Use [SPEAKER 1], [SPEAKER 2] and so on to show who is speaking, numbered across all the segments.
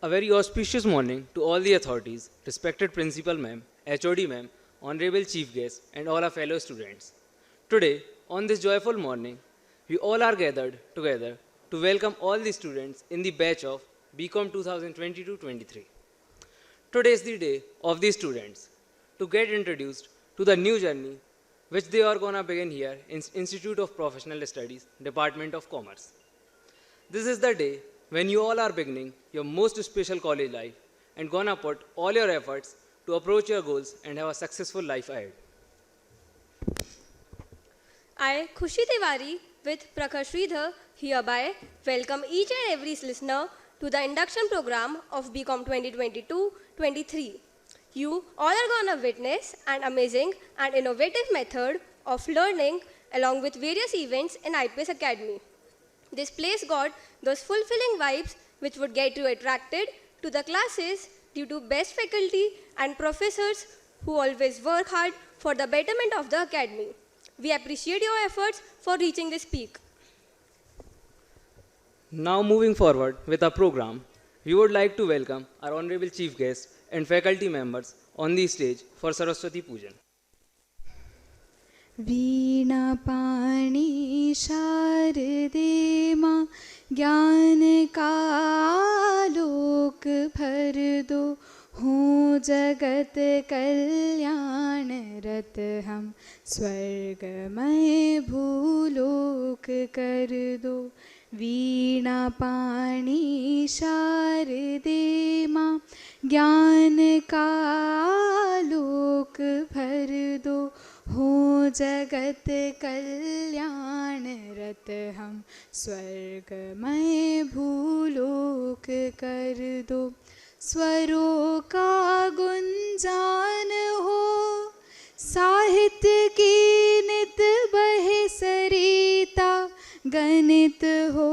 [SPEAKER 1] A very auspicious morning to all the authorities, respected Principal Ma'am, HOD Ma'am, Honorable Chief Guest, and all our fellow students. Today, on this joyful morning, we all are gathered together to welcome all the students in the batch of BCom 2022-23. Today is the day of the students to get introduced to the new journey which they are gonna begin here in Institute of Professional Studies, Department of Commerce. This is the day when you all are beginning your most special college life and gonna put all your efforts to approach your goals and have a successful life ahead.
[SPEAKER 2] I, Khushi Tiwari, with Prakhar Sridhar, hereby welcome each and every listener to the induction program of BCom 2022-23. You all are gonna witness an amazing and innovative method of learning along with various events in IPS Academy. This place got those fulfilling vibes which would get you attracted to the classes due to best faculty and professors who always work hard for the betterment of the academy. We appreciate your efforts for reaching this peak.
[SPEAKER 1] Now moving forward with our program, we would like to welcome our Honorable Chief Guest and faculty members on the stage for Saraswati Pujan.
[SPEAKER 3] वीणा पाणी शारदे माँ ज्ञान का आलोक भर दो हो जगत कल्याण रत हम स्वर्गमय भूलोक कर दो वीणा पाणी शारदे माँ ज्ञान का आलोक भर दो हो जगत कल्याण रत हम स्वर्गमय भूलोक कर दो स्वरों का गुंजान हो साहित्य की नित बहे सरिता गणित हो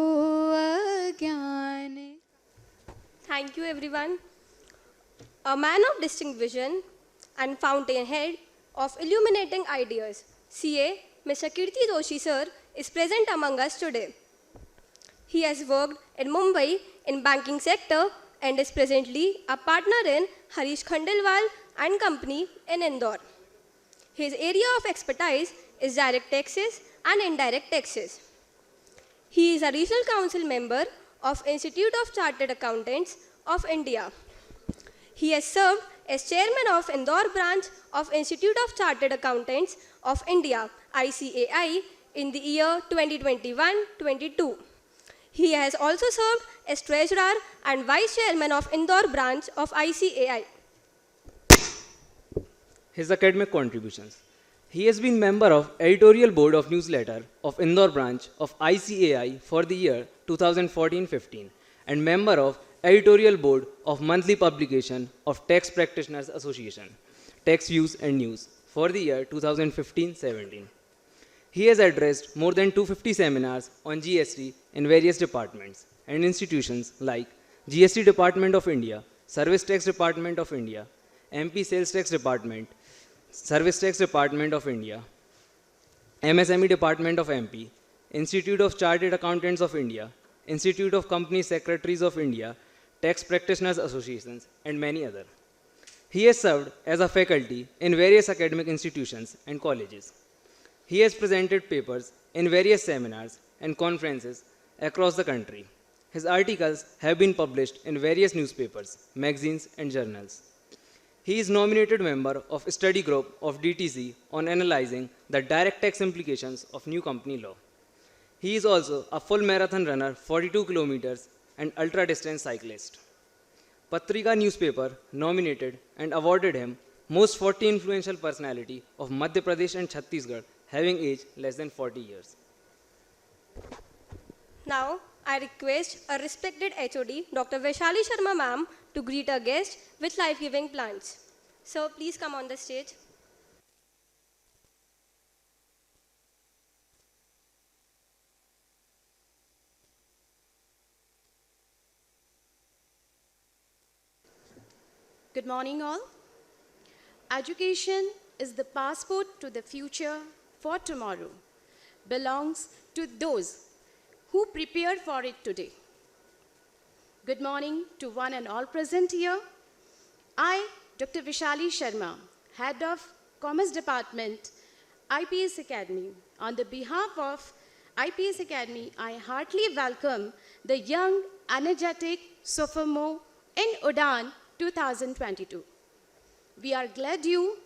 [SPEAKER 3] अज्ञान.
[SPEAKER 2] Thank you everyone. A man of distinct vision and fountainhead of illuminating ideas, CA Mr. Kirti Doshi sir is present among us today. He has worked in Mumbai in banking sector and is presently a partner in Harish Khandelwal and Company in Indore. His area of expertise is direct taxes and indirect taxes. He is a regional council member of Institute of Chartered Accountants of India. He has served as chairman of Indore branch of Institute of Chartered Accountants of India, ICAI, in the year 2021-22. He has also served as treasurer and vice chairman of Indore branch of ICAI.
[SPEAKER 1] His academic contributions. He has been member of editorial board of newsletter of Indore branch of ICAI for the year 2014-15 and member of editorial board of monthly publication of Tax Practitioners Association, Tax Views and News for the year 2015-17. He has addressed more than 250 seminars on GST in various departments and institutions like GST Department of India, Service Tax Department of India, MP Sales Tax Department, Service Tax Department of India, MSME Department of MP, Institute of Chartered Accountants of India, Institute of Company Secretaries of India, Tax Practitioners Associations, and many others. He has served as a faculty in various academic institutions and colleges. He has presented papers in various seminars and conferences across the country. His articles have been published in various newspapers, magazines, and journals. He is nominated member of study group of DTC on analyzing the direct tax implications of new company law. He is also a full marathon runner, 42 kilometers, and ultra-distance cyclist. Patrika newspaper nominated and awarded him most 40 influential personality of Madhya Pradesh and Chhattisgarh having age less than 40 years.
[SPEAKER 2] Now, I request a respected HOD, Dr. Vaishali Sharma ma'am, to greet our guest with life-giving plants. Sir, please come on the stage.
[SPEAKER 4] Good morning, all. Education is the passport to the future for tomorrow, belongs to those who prepare for it today. Good morning to one and all present here. I, Dr. Vishali Sharma, Head of Commerce Department, IPS Academy. On the behalf of IPS Academy, I heartily welcome the young, energetic sophomore in UDAN 2022. We are glad you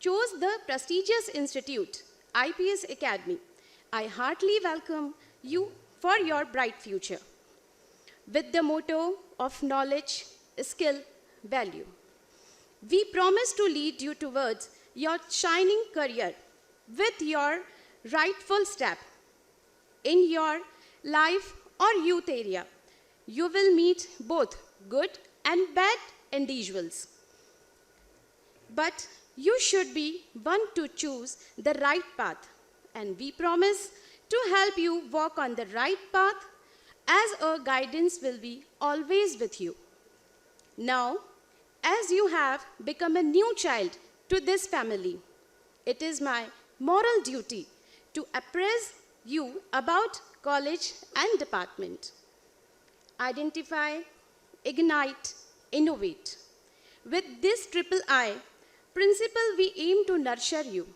[SPEAKER 4] chose the prestigious institute, IPS Academy. I heartily welcome you for your bright future. With the motto of knowledge, skill, value, we promise to lead you towards your shining career with your rightful step. In your life or youth area, you will meet both good and bad individuals. But you should be one to choose the right path, and we promise to help you walk on the right path as our guidance will be always with you. Now, as you have become a new child to this family, it is my moral duty to apprise you about college and department. Identify, ignite, innovate. With this triple I principle, we aim to nurture you.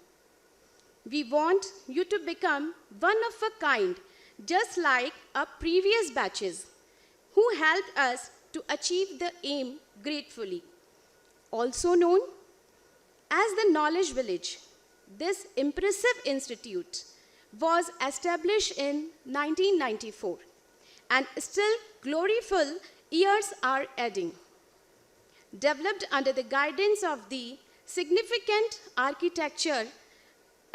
[SPEAKER 4] We want you to become one of a kind, just like our previous batches who helped us to achieve the aim gratefully. Also known as the Knowledge Village, this impressive institute was established in 1994 and still gloriful years are adding. Developed under the guidance of the significant architecture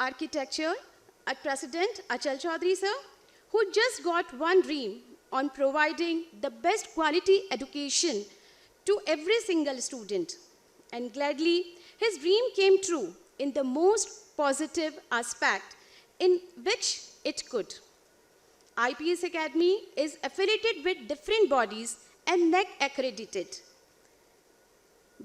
[SPEAKER 4] at President Achal Chaudhary sir, who just got one dream on providing the best quality education to every single student. And gladly, his dream came true in the most positive aspect in which it could. IPS Academy is affiliated with different bodies and NEC accredited.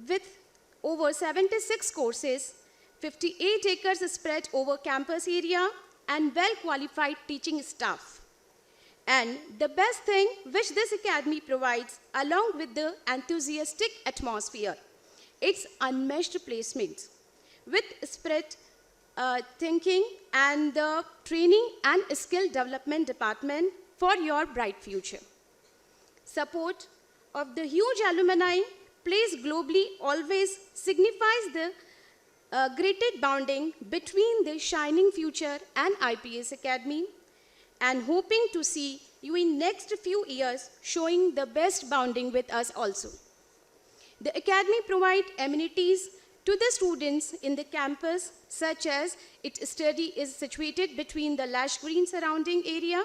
[SPEAKER 4] With over 76 courses, 58 acres spread over campus area, and well-qualified teaching staff. And the best thing which this academy provides, along with the enthusiastic atmosphere, its unmatched placements with spread thinking and the training and skill development department for your bright future. Support of the huge alumni placed globally always signifies the greater bonding between the shining future and IPS Academy, and hoping to see you in next few years showing the best bonding with us also. The Academy provides amenities to the students in the campus, such as its study is situated between the lush green surrounding area,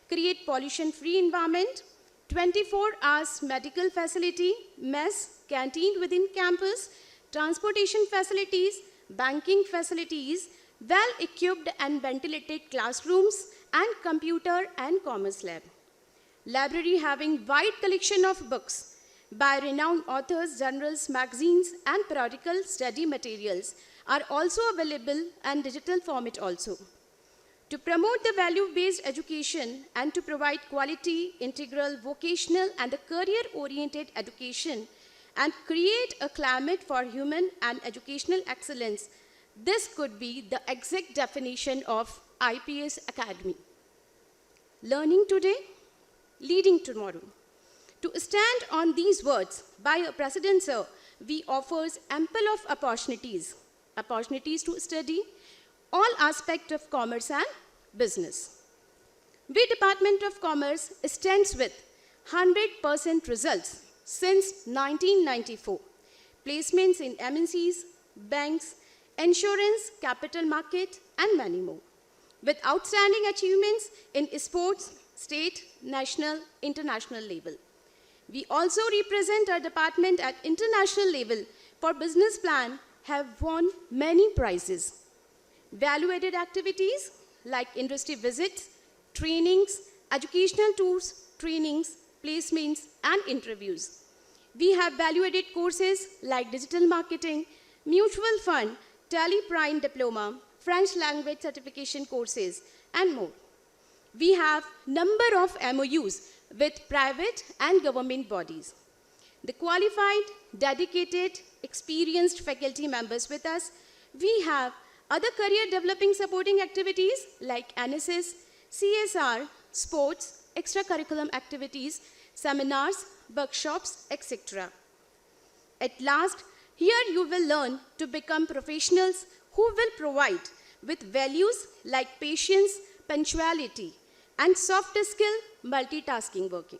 [SPEAKER 4] create pollution-free environment, 24 hours medical facility, mess, canteen within campus, transportation facilities, banking facilities, well-equipped and ventilated classrooms, and computer and commerce lab. Library having wide collection of books by renowned authors, journals, magazines, and periodical study materials are also available in digital format also. To promote the value-based education and to provide quality, integral, vocational, and the career-oriented education and create a climate for human and educational excellence, this could be the exact definition of IPS Academy. Learning today, leading tomorrow. To stand on these words by a President Sir, we offers ample of opportunities to study all aspects of commerce and business. We Department of Commerce stands with 100% results since 1994. Placements in MNCs, banks, insurance, capital market, and many more. With outstanding achievements in sports, state, national, international level. We also represent our department at international level for business plan, have won many prizes. Value-added activities like industry visits, trainings, educational tours, trainings, placements, and interviews. We have value-added courses like digital marketing, mutual fund, Tally Prime Diploma, French language certification courses, and more. We have number of MOUs with private and government bodies. The qualified, dedicated, experienced faculty members with us, we have other career developing supporting activities like NSS, CSR, sports, extracurriculum activities, seminars, workshops, etc. At last, here you will learn to become professionals who will provide with values like patience, punctuality, and soft skill multitasking working.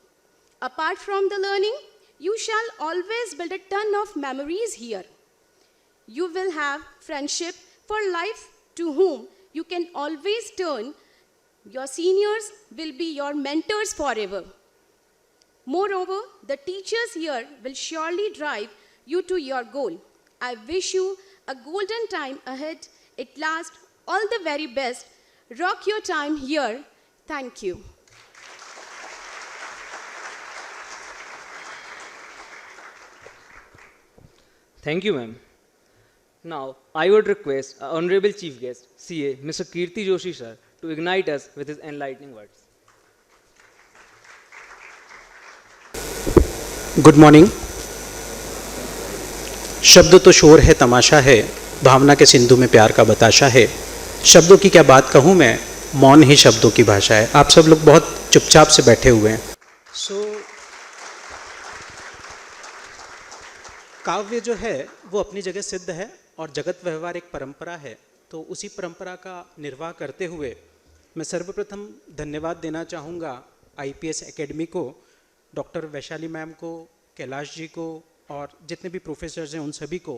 [SPEAKER 4] Apart from the learning, you shall always build a ton of memories here. You will have friendship for life to whom you can always turn. Your seniors will be your mentors forever. Moreover, the teachers here will surely drive you to your goal. I wish you a golden time ahead. At last, all the very best. Rock your time here. Thank you.
[SPEAKER 1] Thank you, ma'am. Now, I would request our Honorable Chief Guest, CA, Mr. Kirti Joshi, sir, to ignite us with his enlightening words.
[SPEAKER 5] Good morning. शब्द तो शोर है, तमाशा है, भावना के सिंधु में प्यार का बताशा है। शब्दों की क्या बात कहूँ मैं, मौन ही शब्दों की भाषा है। आप सब लोग बहुत चुपचाप से बैठे हुए हैं। काव्य जो है वो अपनी जगह सिद्ध है और जगत व्यवहार एक परंपरा है। तो उसी परंपरा का निर्वाह करते हुए मैं सर्वप्रथम धन्यवाद देना चाहूँगा IPS एकेडमी को, डॉक्टर वैशाली मैम को, कैलाश जी को और जितने भी प्रोफेसर्स हैं उन सभी को,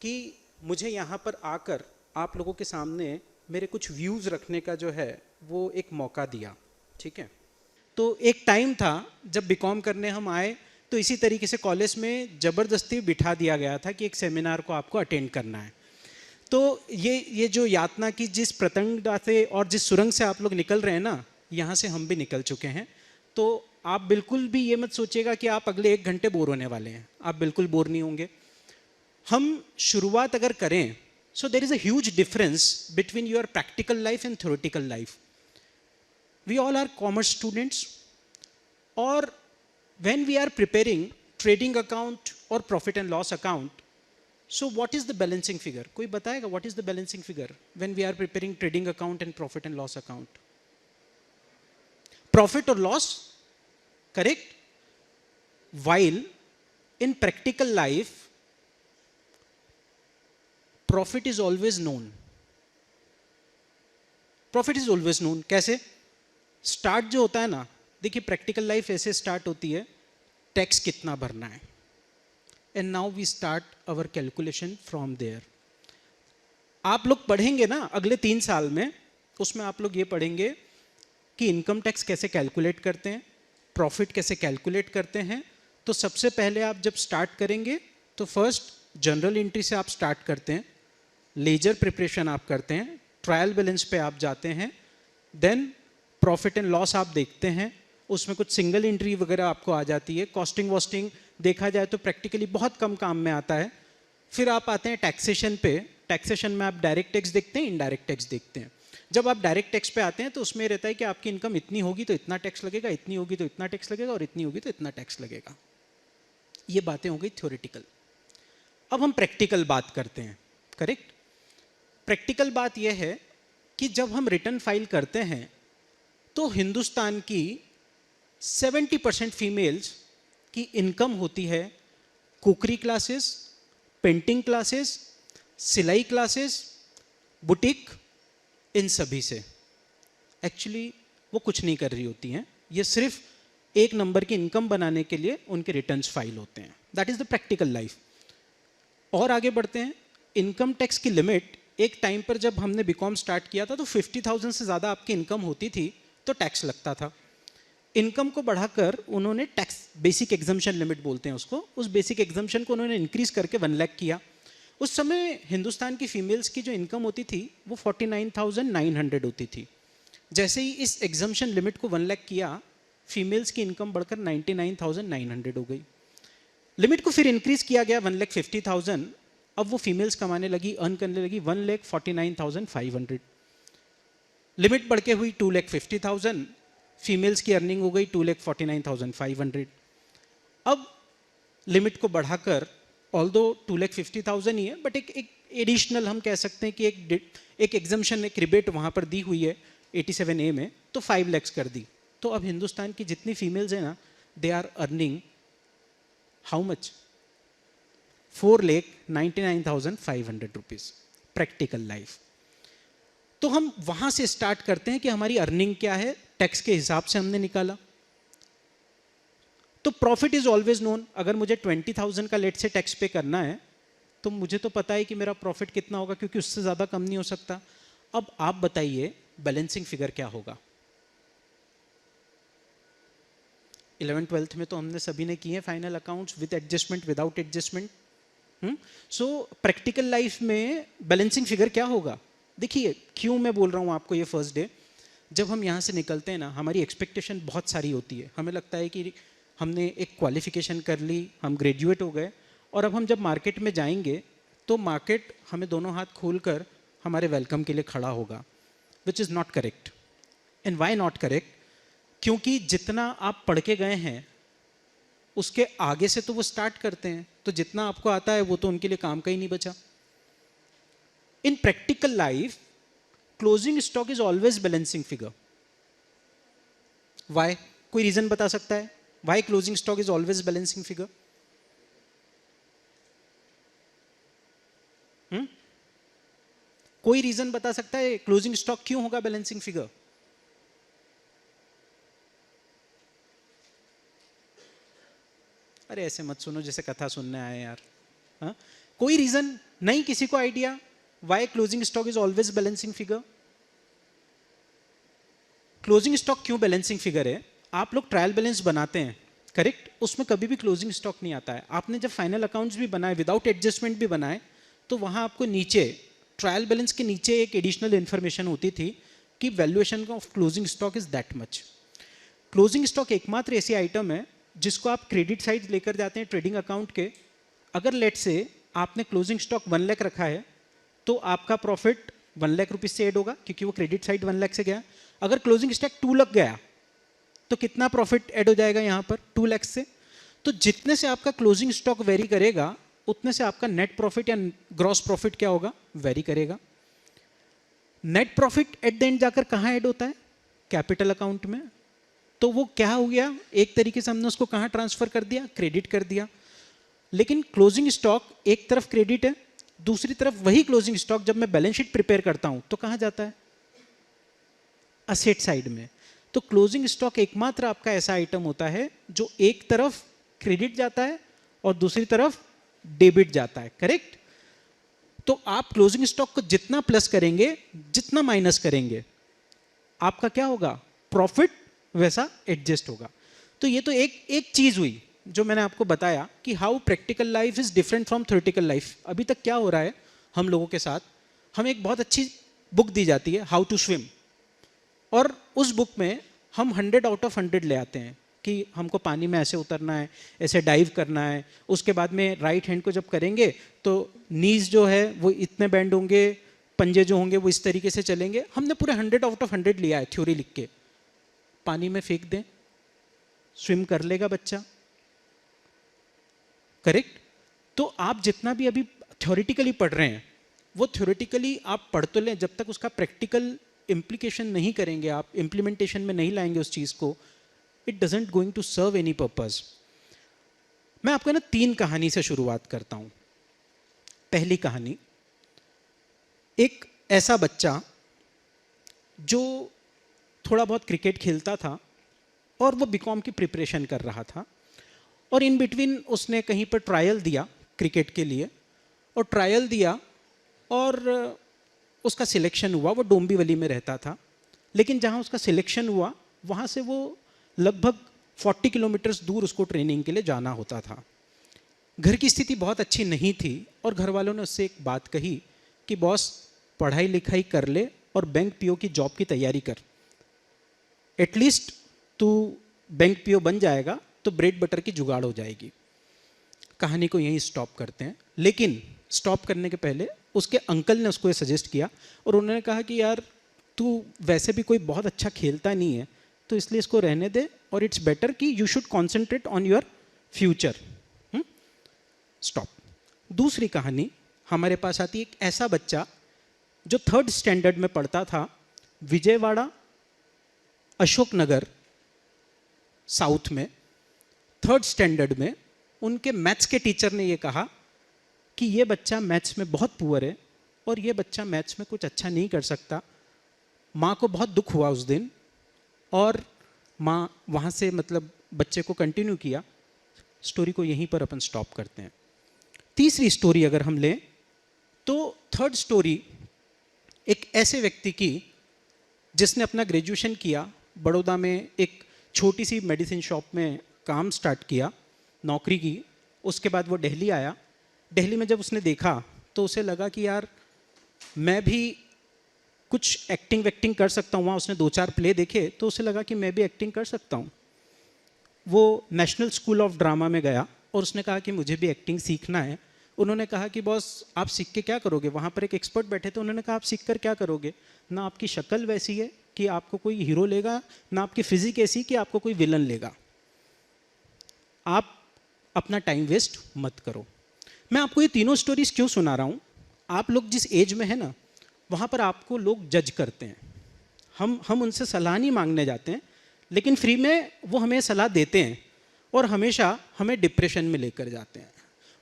[SPEAKER 5] कि मुझे यहाँ पर आकर आप लोगों के सामने मेरे कुछ व्यूज़ रखने का जो है वो एक मौका दिया। ठीक है, तो एक टाइम था जब बीकॉम करने हम आए तो इसी तरीके से कॉलेज में ज़बरदस्ती बिठा दिया गया था कि एक सेमिनार को आपको अटेंड करना है। तो ये जो यातना की जिस प्रतंगता से और जिस सुरंग से आप लोग निकल रहे हैं ना, यहाँ से हम भी निकल चुके हैं। तो आप बिल्कुल भी ये मत सोचिएगा कि आप अगले 1 घंटे बोर होने वाले हैं। आप बिल्कुल बोर नहीं होंगे। हम शुरुआत अगर करें, so there is a huge difference between your practical life and theoretical life. We all are commerce students, और when we are preparing trading account or profit and loss account, so what is the balancing figure? कोई बताएगा what is the balancing figure when we are preparing trading account and profit and loss account? Profit or loss, correct? While in practical life, profit is always known. Profit is always known. कैसे? Start जो होता है ना, देखिए practical life ऐसे start होती है, tax कितना भरना है, and now we start our calculation from there. आप लोग पढ़ेंगे ना अगले 3 साल में, उसमें आप लोग ये पढ़ेंगे कि इनकम टैक्स कैसे कैलकुलेट करते हैं, प्रॉफिट कैसे कैलकुलेट करते हैं। तो सबसे पहले आप जब स्टार्ट करेंगे तो फर्स्ट जनरल एंट्री से आप स्टार्ट करते हैं, लेजर प्रिपरेशन आप करते हैं, ट्रायल बैलेंस पे आप जाते हैं, देन प्रॉफिट एंड लॉस आप देखते हैं, उसमें कुछ सिंगल एंट्री वगैरह आपको आ जाती है। कॉस्टिंग वॉस्टिंग देखा जाए तो प्रैक्टिकली बहुत कम काम में आता है। फिर आप आते हैं टैक्सेशन पे। टैक्सेशन में आप डायरेक्ट टैक्स देखते हैं, इनडायरेक्ट टैक्स देखते हैं। जब आप डायरेक्ट टैक्स पे आते हैं तो उसमें रहता है कि आपकी इनकम इतनी होगी तो इतना टैक्स लगेगा, इतनी होगी तो इतना टैक्स लगेगा, और इतनी होगी तो इतना टैक्स लगेगा। ये बातें हो गई थ्योरेटिकल। अब हम प्रैक्टिकल बात करते हैं, करेक्ट? प्रैक्टिकल बात यह है कि जब हम रिटर्न फाइल करते हैं तो हिंदुस्तान की 70% फीमेल्स की इनकम होती है कुकरी क्लासेस, पेंटिंग क्लासेस, सिलाई क्लासेस, बुटीक, इन सभी से। एक्चुअली वो कुछ नहीं कर रही होती हैं, ये सिर्फ 1 नंबर की इनकम बनाने के लिए उनके रिटर्न्स फाइल होते हैं। That is the practical life. और आगे बढ़ते हैं। इनकम टैक्स की लिमिट एक टाइम पर जब हमने बीकॉम स्टार्ट किया था तो 50,000 से ज़्यादा आपकी इनकम होती थी तो टैक्स लगता था। इनकम को बढ़ाकर उन्होंने टैक्स बेसिक एग्जम्पशन लिमिट बोलते हैं उसको, उस बेसिक एग्जम्पशन को उन्होंने इंक्रीज करके 1 लाख किया। उस समय हिंदुस्तान की फीमेल्स की जो इनकम होती थी वो 49,900 होती थी। जैसे ही इस एग्जम्पशन लिमिट को 1 लाख किया, फीमेल्स की इनकम बढ़कर 99,900 हो गई। लिमिट को फिर इंक्रीज किया गया 1,50,000। अब वो फीमेल्स कमाने लगी, अर्न करने लगी 1,49,500। लिमिट बढ़ के हुई 2,50,000, फीमेल्स की अर्निंग हो गई 2,49,500। अब लिमिट को बढ़ाकर ऑल्दो 2,50,000 ही है, बट एक एडिशनल हम कह सकते हैं कि एक एग्जम्पशन, एक रिबेट वहाँ पर दी हुई है 87A में, तो 5 lakhs कर दी। तो अब हिंदुस्तान की जितनी फीमेल्स हैं ना, they are earning how much? 4,99,500 rupees practical life. तो हम वहाँ से स्टार्ट करते हैं कि हमारी अर्निंग क्या है, टैक्स के हिसाब से हमने निकाला। तो प्रॉफिट इज ऑलवेज नोन। अगर मुझे 20,000 का लेट से टैक्स पे करना है तो मुझे तो पता है कि मेरा प्रॉफिट कितना होगा, क्योंकि उससे ज़्यादा कम नहीं हो सकता। अब आप बताइए बैलेंसिंग फिगर क्या होगा? 11th-12th में तो हमने सभी ने किए final accounts, with adjustment, without adjustment. So practical life में बैलेंसिंग फिगर क्या होगा? देखिए क्यों मैं बोल रहा हूँ आपको ये फर्स्ट डे, जब हम यहाँ से निकलते हैं ना, हमारी एक्सपेक्टेशन बहुत सारी होती है। हमें लगता है कि हमने एक क्वालिफिकेशन कर ली, हम ग्रेजुएट हो गए, और अब हम जब मार्केट में जाएंगे तो मार्केट हमें दोनों हाथ खोलकर हमारे वेलकम के लिए खड़ा होगा, which is not correct. And why not correct? क्योंकि जितना आप पढ़ के गए हैं उसके आगे से तो वो स्टार्ट करते हैं, तो जितना आपको आता है वो तो उनके लिए काम का ही नहीं बचा। In practical life closing stock is always balancing figure. Why? कोई रीजन बता सकता है why closing stock is always balancing figure? कोई रीजन बता सकता है क्लोजिंग स्टॉक क्यों होगा बैलेंसिंग फिगर? अरे ऐसे मत सुनो जैसे कथा सुनने आए यार। हाँ, कोई रीजन नहीं? किसी को idea why closing stock is always balancing figure? Closing stock क्यों बैलेंसिंग फिगर है? आप लोग ट्रायल बैलेंस बनाते हैं, करेक्ट? उसमें कभी भी क्लोजिंग स्टॉक नहीं आता है। आपने जब फाइनल अकाउंट्स भी बनाए, विदाउट एडजस्टमेंट भी बनाए, तो वहां आपको नीचे ट्रायल बैलेंस के नीचे एक एडिशनल इंफॉर्मेशन होती थी कि valuation of closing stock is that much. Closing stock एकमात्र ऐसी आइटम है जिसको आप क्रेडिट साइड लेकर जाते हैं ट्रेडिंग अकाउंट के। अगर लेट से आपने क्लोजिंग स्टॉक 1 लाख रखा है तो आपका प्रॉफिट 1 लाख रुपीज से ऐड होगा, क्योंकि वो क्रेडिट साइड 1 लाख से गया। अगर क्लोजिंग स्टॉक 2 लाख गया तो कितना प्रॉफिट ऐड हो जाएगा यहाँ पर? 2 लाख से। तो जितने से आपका क्लोजिंग स्टॉक वेरी करेगा उतने से आपका नेट प्रॉफिट या ग्रॉस प्रॉफिट क्या होगा? वेरी करेगा। Net profit at the end जाकर कहाँ ऐड होता है? कैपिटल अकाउंट में। तो वो क्या हो गया? एक तरीके से हमने उसको कहाँ ट्रांसफर कर दिया? क्रेडिट कर दिया। लेकिन क्लोजिंग स्टॉक एक तरफ क्रेडिट है, दूसरी तरफ वही क्लोजिंग स्टॉक जब मैं बैलेंस शीट प्रिपेयर करता हूं तो कहाँ जाता है? असेट साइड में। तो क्लोजिंग स्टॉक एकमात्र आपका ऐसा आइटम होता है जो एक तरफ क्रेडिट जाता है और दूसरी तरफ डेबिट जाता है, करेक्ट? तो आप क्लोजिंग स्टॉक को जितना प्लस करेंगे, जितना माइनस करेंगे, आपका क्या होगा? प्रॉफिट वैसा एडजस्ट होगा। तो ये तो एक चीज हुई जो मैंने आपको बताया कि how practical life is different from theoretical life. अभी तक क्या हो रहा है हम लोगों के साथ? हमें एक बहुत अच्छी बुक दी जाती है, हाउ टू स्विम, और उस बुक में हम 100 आउट ऑफ 100 ले आते हैं कि हमको पानी में ऐसे उतरना है, ऐसे डाइव करना है। उसके बाद में राइट हैंड को जब करेंगे तो नीज जो है वो इतने बैंड होंगे, पंजे जो होंगे वो इस तरीके से चलेंगे। हमने पूरे 100 आउट ऑफ 100 लिया है थ्योरी लिख के। पानी में फेंक दें, स्विम कर लेगा बच्चा, करेक्ट? तो आप जितना भी अभी थ्योरेटिकली पढ़ रहे हैं वो थ्योरेटिकली आप पढ़ तो लें, जब तक उसका प्रैक्टिकल इम्प्लीकेशन नहीं करेंगे, आप इम्प्लीमेंटेशन में नहीं लाएंगे उस चीज को, it doesn't going to serve any purpose. मैं आपको ना 3 कहानी से शुरुआत करता हूं। पहली कहानी, एक ऐसा बच्चा जो थोड़ा बहुत क्रिकेट खेलता था और वो बीकॉम की प्रिपरेशन कर रहा था, और इन बिटवीन उसने कहीं पर ट्रायल दिया क्रिकेट के लिए, और ट्रायल दिया और उसका सिलेक्शन हुआ। वो डोंबिवली में रहता था, लेकिन जहाँ उसका सिलेक्शन हुआ वहाँ से वो लगभग 40 किलोमीटर्स दूर उसको ट्रेनिंग के लिए जाना होता था। घर की स्थिति बहुत अच्छी नहीं थी और घर वालों ने उससे एक बात कही कि बॉस, पढ़ाई लिखाई कर ले और बैंक पीओ की जॉब की तैयारी कर, एटलीस्ट तू बैंक पीओ बन जाएगा तो ब्रेड बटर की जुगाड़ हो जाएगी। कहानी को यहीं स्टॉप करते हैं, लेकिन स्टॉप करने के पहले उसके अंकल ने उसको ये सजेस्ट किया और उन्होंने कहा कि यार तू वैसे भी कोई बहुत अच्छा खेलता नहीं है, तो इसलिए इसको रहने दे, और इट्स बेटर कि you should concentrate on your future. Stop. दूसरी कहानी हमारे पास आती है एक ऐसा बच्चा जो 3rd स्टैंडर्ड में पढ़ता था, विजयवाड़ा अशोकनगर साउथ में, 3rd स्टैंडर्ड में। उनके मैथ्स के टीचर ने ये कहा कि ये बच्चा मैथ्स में बहुत पुअर है और ये बच्चा मैथ्स में कुछ अच्छा नहीं कर सकता। माँ को बहुत दुख हुआ उस दिन, और माँ वहाँ से मतलब बच्चे को कंटिन्यू किया। स्टोरी को यहीं पर अपन स्टॉप करते हैं। तीसरी स्टोरी अगर हम लें तो 3rd स्टोरी एक ऐसे व्यक्ति की जिसने अपना ग्रेजुएशन किया, बड़ौदा में एक छोटी सी मेडिसिन शॉप में काम स्टार्ट किया, नौकरी की। उसके बाद वो दिल्ली आया। दिल्ली में जब उसने देखा तो उसे लगा कि यार मैं भी कुछ एक्टिंग वैक्टिंग कर सकता हूँ। वहाँ उसने 2-4 प्ले देखे तो उसे लगा कि मैं भी एक्टिंग कर सकता हूँ। वो नेशनल स्कूल ऑफ ड्रामा में गया और उसने कहा कि मुझे भी एक्टिंग सीखना है। उन्होंने कहा कि बॉस आप सीख के क्या करोगे? वहाँ पर एक एक्सपर्ट बैठे थे, उन्होंने कहा आप सीख कर क्या करोगे? ना आपकी शक्ल वैसी है कि आपको कोई हीरो लेगा, ना आपकी फिजिक ऐसी कि आपको कोई विलन लेगा। आप अपना टाइम वेस्ट मत करो। मैं आपको ये तीनों स्टोरीज क्यों सुना रहा हूँ? आप लोग जिस एज में है ना, वहाँ पर आपको लोग जज करते हैं। हम उनसे सलाह नहीं मांगने जाते हैं, लेकिन फ्री में वो हमें सलाह देते हैं और हमेशा हमें डिप्रेशन में लेकर जाते हैं।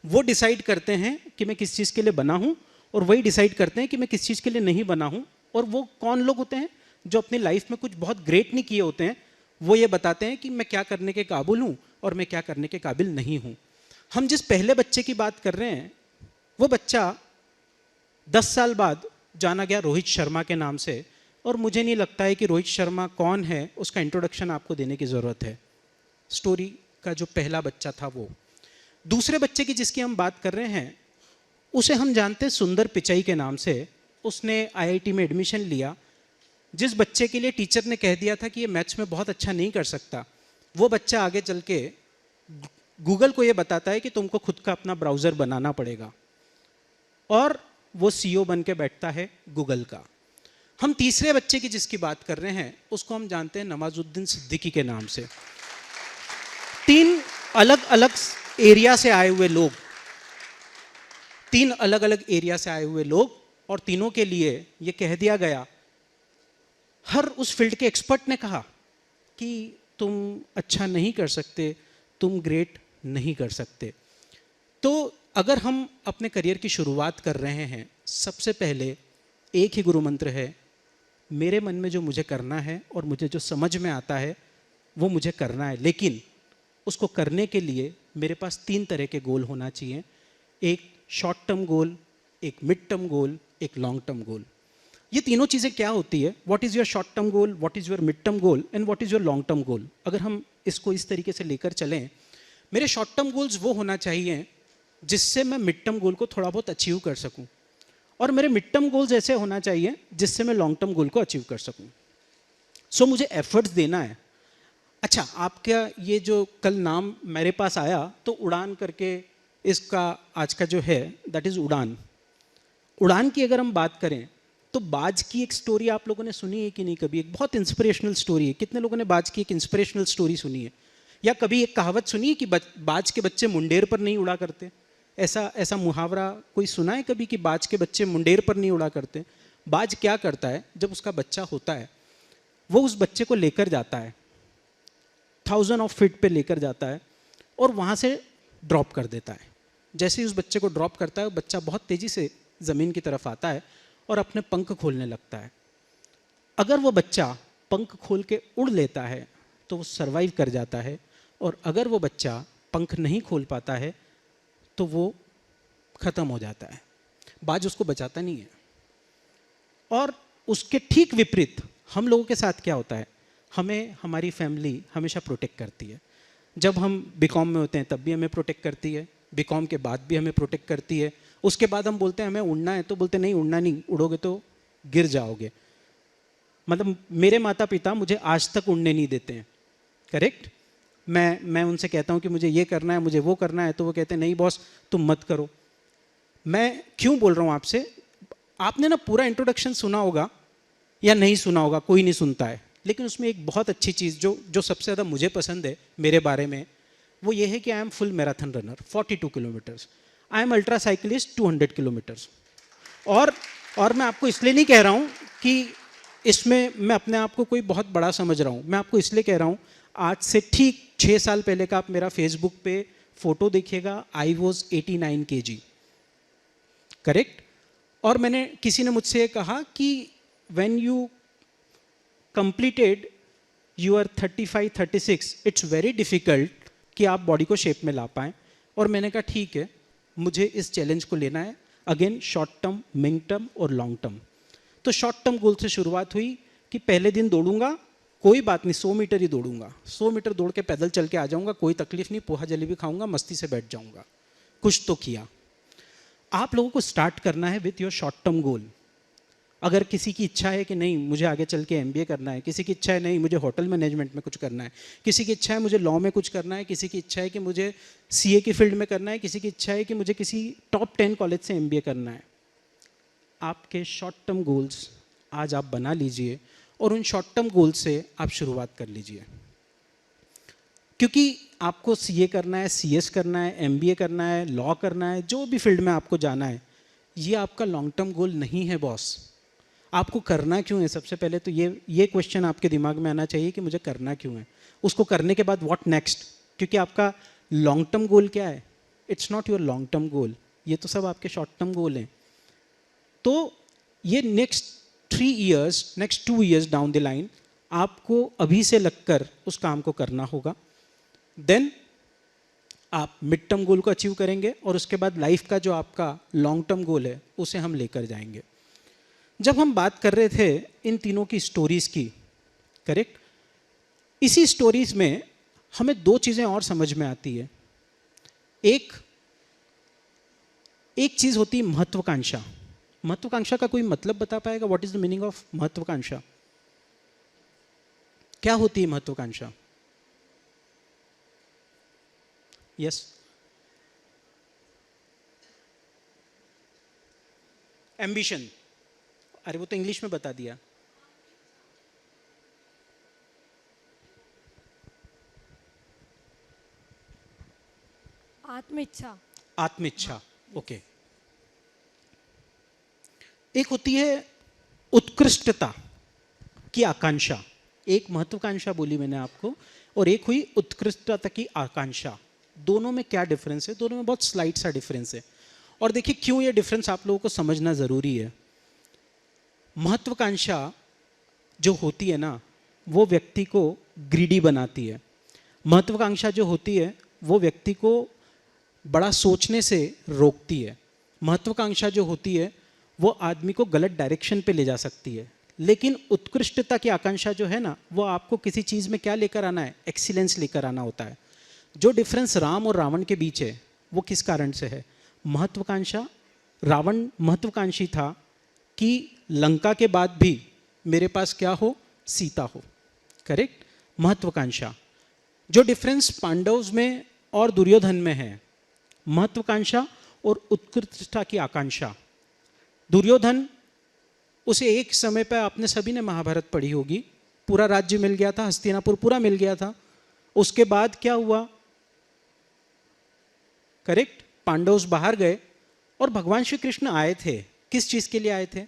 [SPEAKER 5] वो डिसाइड करते हैं कि मैं किस चीज़ के लिए बना हूँ, और वही डिसाइड करते हैं कि मैं किस चीज़ के लिए नहीं बना हूँ। और वो कौन लोग होते हैं जो अपनी लाइफ में कुछ बहुत ग्रेट नहीं किए होते हैं, वो ये बताते हैं कि मैं क्या करने के काबिल हूँ और मैं क्या करने के काबिल नहीं हूँ। हम जिस पहले बच्चे की बात कर रहे हैं, वो बच्चा 10 साल बाद जाना गया रोहित शर्मा के नाम से, और मुझे नहीं लगता है कि रोहित शर्मा कौन है उसका इंट्रोडक्शन आपको देने की ज़रूरत है। स्टोरी का जो पहला बच्चा था वो। दूसरे बच्चे की जिसकी हम बात कर रहे हैं, उसे हम जानते हैं सुंदर पिचाई के नाम से। उसने आईआईटी में एडमिशन लिया। जिस बच्चे के लिए टीचर ने कह दिया था कि ये मैथ्स में बहुत अच्छा नहीं कर सकता, वो बच्चा आगे चल के गूगल को ये बताता है कि तुमको खुद का अपना ब्राउज़र बनाना पड़ेगा, और वो सीईओ बन के बैठता है गूगल का। हम तीसरे बच्चे की जिसकी बात कर रहे हैं, उसको हम जानते हैं नवाजुद्दीन सिद्दीकी के नाम से। 3 अलग अलग एरिया से आए हुए लोग, 3 अलग अलग एरिया से आए हुए लोग, और तीनों के लिए ये कह दिया गया, हर उस फील्ड के एक्सपर्ट ने कहा कि तुम अच्छा नहीं कर सकते, तुम ग्रेट नहीं कर सकते। तो अगर हम अपने करियर की शुरुआत कर रहे हैं, सबसे पहले एक ही गुरु मंत्र है, मेरे मन में जो मुझे करना है और मुझे जो समझ में आता है वो मुझे करना है। लेकिन उसको करने के लिए मेरे पास 3 तरह के गोल होना चाहिए। एक शॉर्ट टर्म गोल, एक मिड टर्म गोल, एक लॉन्ग टर्म गोल। ये तीनों चीज़ें क्या होती है? What is your short term goal, what is your mid term goal, and what is your long term goal. अगर हम इसको इस तरीके से लेकर चलें, मेरे शॉर्ट टर्म गोल्स वो होना चाहिए जिससे मैं मिड टर्म गोल को थोड़ा बहुत अचीव कर सकूं, और मेरे मिड टर्म गोल्स ऐसे होना चाहिए जिससे मैं लॉन्ग टर्म गोल को अचीव कर सकूं। सो मुझे एफर्ट्स देना है। अच्छा, आपका ये जो कल नाम मेरे पास आया, तो उड़ान करके इसका आज का जो है दैट इज़ उड़ान। उड़ान की अगर हम बात करें तो बाज की एक स्टोरी आप लोगों ने सुनी है कि नहीं? कभी एक बहुत इंस्पिरेशनल स्टोरी है। कितने लोगों ने बाज की एक इंस्पिरेशनल स्टोरी सुनी है? या कभी एक कहावत सुनी है कि बाज के बच्चे मुंडेर पर नहीं उड़ा करते? ऐसा मुहावरा कोई सुना है कभी कि बाज के बच्चे मुंडेर पर नहीं उड़ा करते? बाज क्या करता है, जब उसका बच्चा होता है वो उस बच्चे को लेकर जाता है, 1000 ऑफ फीट पे लेकर जाता है और वहाँ से ड्रॉप कर देता है। जैसे ही उस बच्चे को ड्रॉप करता है, बच्चा बहुत तेज़ी से ज़मीन की तरफ आता है और अपने पंख खोलने लगता है। अगर वो बच्चा पंख खोल के उड़ लेता है तो वो सर्वाइव कर जाता है, और अगर वो बच्चा पंख नहीं खोल पाता है तो वो ख़त्म हो जाता है। बाज उसको बचाता नहीं है। और उसके ठीक विपरीत हम लोगों के साथ क्या होता है? हमें हमारी फैमिली हमेशा प्रोटेक्ट करती है। जब हम बीकॉम में होते हैं तब भी हमें प्रोटेक्ट करती है, बीकॉम के बाद भी हमें प्रोटेक्ट करती है। उसके बाद हम बोलते हैं हमें उड़ना है, तो बोलते नहीं, उड़ना नहीं, उड़ोगे तो गिर जाओगे। मतलब मेरे माता पिता मुझे आज तक उड़ने नहीं देते हैं। करेक्ट? मैं उनसे कहता हूँ कि मुझे ये करना है, मुझे वो करना है, तो वो कहते हैं नहीं बॉस तुम मत करो। मैं क्यों बोल रहा हूँ आपसे? आपने ना पूरा इंट्रोडक्शन सुना होगा या नहीं सुना होगा, कोई नहीं सुनता है, लेकिन उसमें एक बहुत अच्छी चीज़ जो सबसे ज़्यादा मुझे पसंद है मेरे बारे में, वो ये है कि I am full marathon runner 42 kilometres, I am ultra cyclist 200 kilometres. और मैं आपको इसलिए नहीं कह रहा हूँ कि इसमें मैं अपने आप को कोई बहुत बड़ा समझ रहा हूँ, मैं आपको इसलिए कह रहा हूँ, आज से ठीक 6 साल पहले का आप मेरा फेसबुक पे फोटो देखिएगा, आई वॉज 89 kg, करेक्ट। और मैंने, किसी ने मुझसे ये कहा कि when you completed your 35-36 it's very difficult कि आप बॉडी को शेप में ला पाएँ। और मैंने कहा ठीक है, मुझे इस चैलेंज को लेना है, again short term, mid term और लॉन्ग टर्म। तो शॉर्ट टर्म गोल से शुरुआत हुई कि पहले दिन दौड़ूंगा, कोई बात नहीं 100 मीटर ही दौड़ूंगा, 100 मीटर दौड़ के पैदल चल के आ जाऊंगा, कोई तकलीफ नहीं, पोहा जलेबी खाऊंगा, मस्ती से बैठ जाऊंगा। कुछ तो किया। आप लोगों को स्टार्ट करना है with your short term goal. अगर किसी की इच्छा है कि नहीं मुझे आगे चल के MBA करना है, किसी की इच्छा है नहीं मुझे होटल मैनेजमेंट में कुछ करना है, किसी की इच्छा है मुझे लॉ में कुछ करना है, किसी की इच्छा है कि मुझे CA की फील्ड में करना है, किसी की इच्छा है कि मुझे किसी टॉप 10 कॉलेज से MBA करना है, आपके शॉर्ट टर्म गोल्स आज आप बना लीजिए और उन शॉर्ट टर्म गोल से आप शुरुआत कर लीजिए। क्योंकि आपको CA करना है, CS करना है, MBA करना है, लॉ करना है, जो भी फील्ड में आपको जाना है, ये आपका लॉन्ग टर्म गोल नहीं है बॉस। आपको करना क्यों है? सबसे पहले तो ये क्वेश्चन आपके दिमाग में आना चाहिए कि मुझे करना क्यों है। उसको करने के बाद व्हाट नेक्स्ट, क्योंकि आपका लॉन्ग टर्म गोल क्या है? It's not your long term goal, ये तो सब आपके शॉर्ट टर्म गोल हैं। तो ये next 3 years, next 2 years down the line आपको अभी से लगकर उस काम को करना होगा। देन आप मिड टर्म गोल को अचीव करेंगे और उसके बाद लाइफ का जो आपका लॉन्ग टर्म गोल है उसे हम लेकर जाएंगे। जब हम बात कर रहे थे इन तीनों की स्टोरीज की, करेक्ट, इसी स्टोरीज में हमें 2 चीजें और समझ में आती है। एक चीज होती है महत्वाकांक्षा। महत्वाकांक्षा का कोई मतलब बता पाएगा? What is the meaning of महत्वाकांक्षा? क्या होती है महत्वाकांक्षा? Yes, ambition. अरे वो तो इंग्लिश में बता दिया।
[SPEAKER 6] आत्मिच्छा।
[SPEAKER 5] आत्मिच्छा, ओके। एक होती है उत्कृष्टता की आकांक्षा। एक महत्वाकांक्षा बोली मैंने आपको, और एक हुई उत्कृष्टता की आकांक्षा। दोनों में क्या डिफरेंस है? दोनों में बहुत स्लाइट सा डिफरेंस है। और देखिए क्यों ये डिफरेंस आप लोगों को समझना जरूरी है। महत्वाकांक्षा जो होती है ना, वो व्यक्ति को ग्रीडी बनाती है। महत्वाकांक्षा जो होती है वो व्यक्ति को बड़ा सोचने से रोकती है। महत्वाकांक्षा जो होती है वो आदमी को गलत डायरेक्शन पे ले जा सकती है। लेकिन उत्कृष्टता की आकांक्षा जो है ना, वो आपको किसी चीज़ में क्या लेकर आना है? एक्सीलेंस लेकर आना होता है। जो डिफरेंस राम और रावण के बीच है वो किस कारण से है? महत्वाकांक्षा, रावण महत्वाकांक्षी था कि लंका के बाद भी मेरे पास क्या हो? सीता हो, करेक्ट। महत्वाकांक्षा। जो डिफरेंस पांडवों में और दुर्योधन में है, महत्वाकांक्षा और उत्कृष्टता की आकांक्षा। दुर्योधन, उसे एक समय पर, आपने सभी ने महाभारत पढ़ी होगी, पूरा राज्य मिल गया था, हस्तिनापुर पूरा मिल गया था। उसके बाद क्या हुआ? करेक्ट, पांडव बाहर गए और भगवान श्री कृष्ण आए थे। किस चीज के लिए आए थे?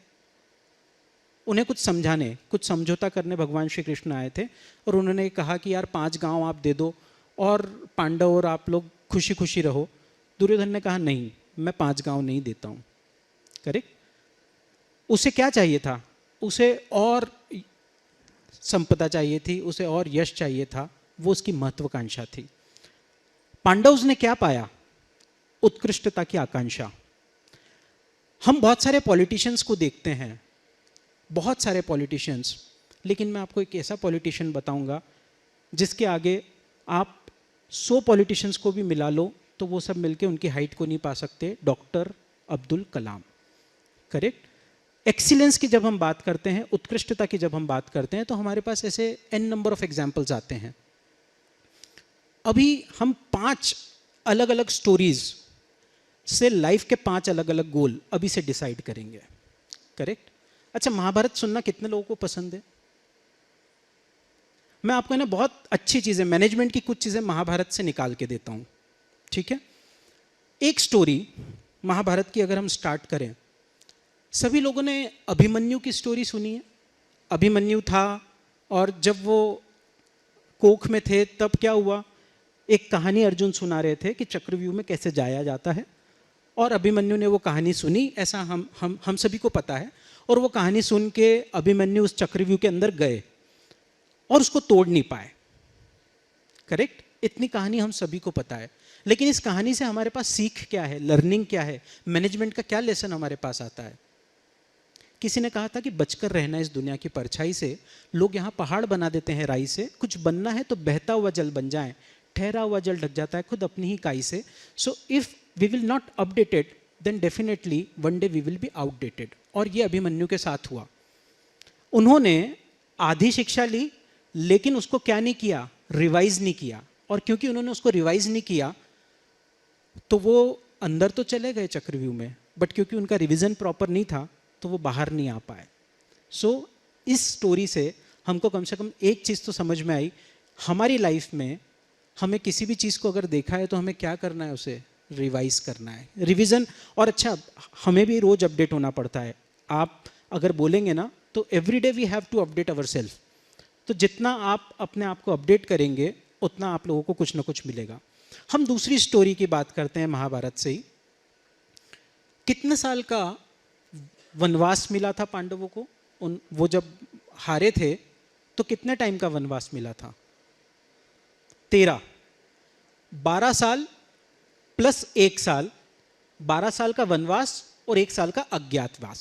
[SPEAKER 5] उन्हें कुछ समझाने, कुछ समझौता करने भगवान श्री कृष्ण आए थे। और उन्होंने कहा कि यार 5 गांव आप दे दो और पांडव और आप लोग खुशी खुशी रहो। दुर्योधन ने कहा नहीं, मैं 5 गांव नहीं देता हूं। करेक्ट। उसे क्या चाहिए था? उसे और संपदा चाहिए थी, उसे और यश चाहिए था, वो उसकी महत्वाकांक्षा थी। पांडवों ने क्या पाया? उत्कृष्टता की आकांक्षा। हम बहुत सारे पॉलिटिशियंस को देखते हैं, बहुत सारे पॉलिटिशियंस, लेकिन मैं आपको एक ऐसा पॉलिटिशियन बताऊंगा जिसके आगे आप 100 पॉलिटिशियंस को भी मिला लो तो वो सब मिलके उनकी हाइट को नहीं पा सकते। Doctor Abdul Kalam. Correct. Excellence की जब हम बात करते हैं, उत्कृष्टता की जब हम बात करते हैं, तो हमारे पास ऐसे n नंबर ऑफ एग्जाम्पल्स आते हैं। अभी हम 5 अलग अलग स्टोरीज से लाइफ के 5 अलग अलग गोल अभी से डिसाइड करेंगे। करेक्ट। अच्छा, महाभारत सुनना कितने लोगों को पसंद है? मैं आपको ना बहुत अच्छी चीज़ें, मैनेजमेंट की कुछ चीज़ें महाभारत से निकाल के देता हूँ, ठीक है। एक स्टोरी महाभारत की अगर हम स्टार्ट करें, सभी लोगों ने अभिमन्यु की स्टोरी सुनी है। अभिमन्यु था और जब वो कोख में थे तब क्या हुआ, एक कहानी अर्जुन सुना रहे थे कि चक्रव्यूह में कैसे जाया जाता है, और अभिमन्यु ने वो कहानी सुनी, ऐसा हम सभी को पता है। और वो कहानी सुन के अभिमन्यु उस चक्रव्यूह के अंदर गए और उसको तोड़ नहीं पाए, करेक्ट। इतनी कहानी हम सभी को पता है, लेकिन इस कहानी से हमारे पास सीख क्या है, लर्निंग क्या है, मैनेजमेंट का क्या लेसन हमारे पास आता है। किसी ने कहा था कि बचकर रहना इस दुनिया की परछाई से। लोग यहाँ पहाड़ बना देते हैं राई से, कुछ बनना है तो बहता हुआ जल बन जाए, ठहरा हुआ जल ढक जाता है खुद अपनी ही काई से। So if we will not updated then definitely one day we will be outdated. और ये अभिमन्यु के साथ हुआ। उन्होंने आधी शिक्षा ली लेकिन उसको क्या नहीं किया, रिवाइज नहीं किया। और क्योंकि उन्होंने उसको रिवाइज नहीं किया तो वो अंदर तो चले गए चक्रव्यूह में, बट क्योंकि उनका रिवीजन प्रॉपर नहीं था तो वो बाहर नहीं आ पाए। सो इस स्टोरी से हमको कम से कम एक चीज़ तो समझ में आई, हमारी लाइफ में हमें किसी भी चीज़ को अगर देखा है तो हमें क्या करना है, उसे रिवाइज करना है, रिवीजन। और अच्छा, हमें भी रोज अपडेट होना पड़ता है। आप अगर बोलेंगे ना तो every day we have to update our self. तो जितना आप अपने आप को अपडेट करेंगे उतना आप लोगों को कुछ ना कुछ मिलेगा। हम दूसरी स्टोरी की बात करते हैं महाभारत से ही। कितने साल का वनवास मिला था पांडवों को? वो जब हारे थे तो कितने टाइम का वनवास मिला था? 12 साल प्लस 1 साल, 12 साल का वनवास और 1 साल का अज्ञातवास।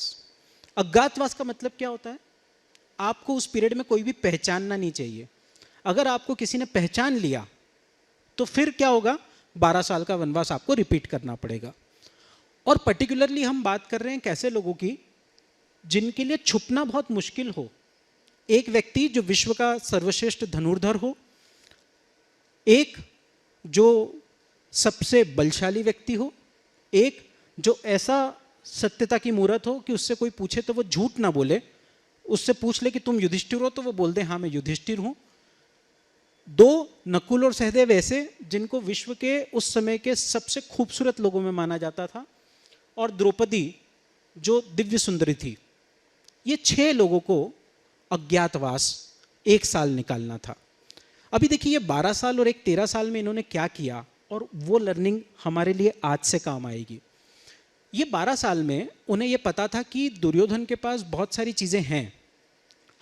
[SPEAKER 5] अज्ञातवास का मतलब क्या होता है? आपको उस पीरियड में कोई भी पहचानना नहीं चाहिए। अगर आपको किसी ने पहचान लिया तो फिर क्या होगा, 12 साल का वनवास आपको रिपीट करना पड़ेगा। और पर्टिकुलरली हम बात कर रहे हैं कैसे लोगों की, जिनके लिए छुपना बहुत मुश्किल हो। एक व्यक्ति जो विश्व का सर्वश्रेष्ठ धनुर्धर हो, एक जो सबसे बलशाली व्यक्ति हो, एक जो ऐसा सत्यता की मूरत हो कि उससे कोई पूछे तो वो झूठ ना बोले, उससे पूछ ले कि तुम युधिष्ठिर हो तो वो बोल दे हाँ मैं युधिष्ठिर हूं। 2 नकुल और सहदेव ऐसे जिनको विश्व के उस समय के सबसे खूबसूरत लोगों में माना जाता था, और द्रौपदी जो दिव्य सुंदरी थी। ये 6 लोगों को अज्ञातवास 1 साल निकालना था। अभी देखिए, ये 12 साल और एक 13 साल में इन्होंने क्या किया, और वो लर्निंग हमारे लिए आज से काम आएगी। ये 12 साल में उन्हें ये पता था कि दुर्योधन के पास बहुत सारी चीज़ें हैं,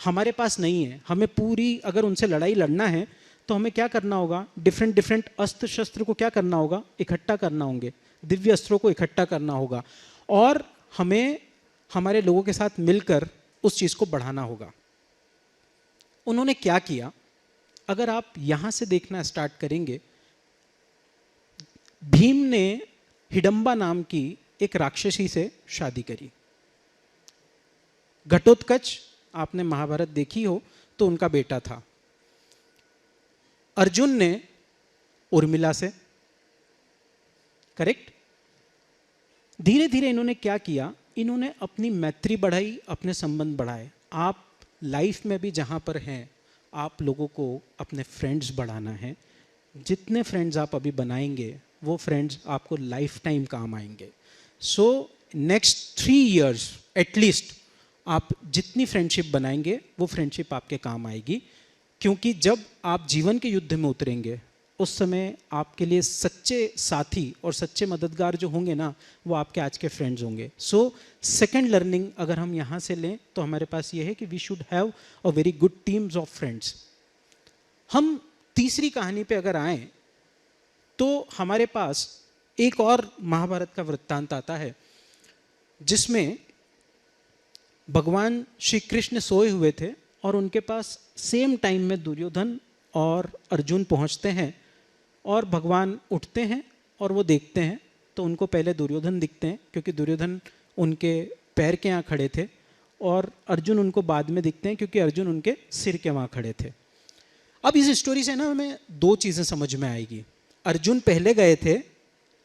[SPEAKER 5] हमारे पास नहीं है। हमें पूरी, अगर उनसे लड़ाई लड़ना है तो हमें क्या करना होगा, डिफरेंट अस्त्र शस्त्र को क्या करना होगा, इकट्ठा करना होंगे, दिव्य अस्त्रों को इकट्ठा करना होगा, और हमें हमारे लोगों के साथ मिलकर उस चीज़ को बढ़ाना होगा। उन्होंने क्या किया, अगर आप यहाँ से देखना स्टार्ट करेंगे, भीम ने हिडंबा नाम की एक राक्षसी से शादी करी। घटोत्कच, आपने महाभारत देखी हो तो उनका बेटा था। अर्जुन ने उर्मिला से, करेक्ट। धीरे धीरे इन्होंने क्या किया, इन्होंने अपनी मैत्री बढ़ाई, अपने संबंध बढ़ाए। आप लाइफ में भी जहाँ पर हैं, आप लोगों को अपने फ्रेंड्स बढ़ाना है। जितने फ्रेंड्स आप अभी बनाएंगे वो फ्रेंड्स आपको लाइफ टाइम काम आएंगे। सो नेक्स्ट 3 years एटलीस्ट आप जितनी फ्रेंडशिप बनाएंगे वो फ्रेंडशिप आपके काम आएगी, क्योंकि जब आप जीवन के युद्ध में उतरेंगे उस समय आपके लिए सच्चे साथी और सच्चे मददगार जो होंगे ना, वो आपके आज के फ्रेंड्स होंगे। सो सेकंड लर्निंग अगर हम यहाँ से लें तो हमारे पास ये है कि we should have a very good teams of friends. हम तीसरी कहानी पे अगर आएँ तो हमारे पास एक और महाभारत का वृत्तांत आता है, जिसमें भगवान श्री कृष्ण सोए हुए थे और उनके पास सेम टाइम में दुर्योधन और अर्जुन पहुंचते हैं, और भगवान उठते हैं और वो देखते हैं तो उनको पहले दुर्योधन दिखते हैं, क्योंकि दुर्योधन उनके पैर के यहाँ खड़े थे, और अर्जुन उनको बाद में दिखते हैं क्योंकि अर्जुन उनके सिर के वहाँ खड़े थे। अब इस स्टोरी से ना हमें 2 चीज़ें समझ में आएगी। अर्जुन पहले गए थे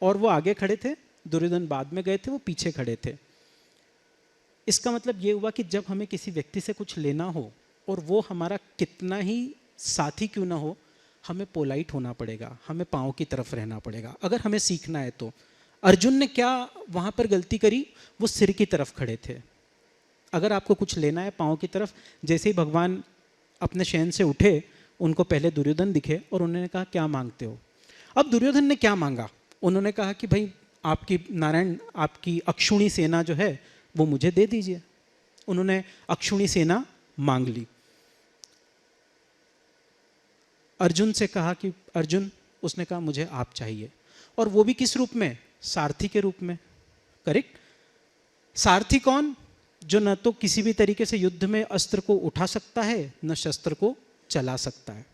[SPEAKER 5] और वो आगे खड़े थे, दुर्योधन बाद में गए थे, वो पीछे खड़े थे। इसका मतलब ये हुआ कि जब हमें किसी व्यक्ति से कुछ लेना हो और वो हमारा कितना ही साथी क्यों ना हो, हमें पोलाइट होना पड़ेगा, हमें पाँव की तरफ रहना पड़ेगा अगर हमें सीखना है तो। अर्जुन ने क्या वहाँ पर गलती करी, वो सिर की तरफ खड़े थे। अगर आपको कुछ लेना है पाँव की तरफ, जैसे ही भगवान अपने शयन से उठे, उनको पहले दुर्योधन दिखे और उन्होंने कहा क्या मांगते हो। अब दुर्योधन ने क्या मांगा, उन्होंने कहा कि भाई आपकी नारायण, आपकी अक्षुणी सेना जो है वो मुझे दे दीजिए। उन्होंने अक्षुणी सेना मांग ली। अर्जुन से कहा कि अर्जुन, उसने कहा मुझे आप चाहिए, और वो भी किस रूप में, सारथी के रूप में। करेक्ट। सारथी कौन, जो न तो किसी भी तरीके से युद्ध में अस्त्र को उठा सकता है न शस्त्र को चला सकता है।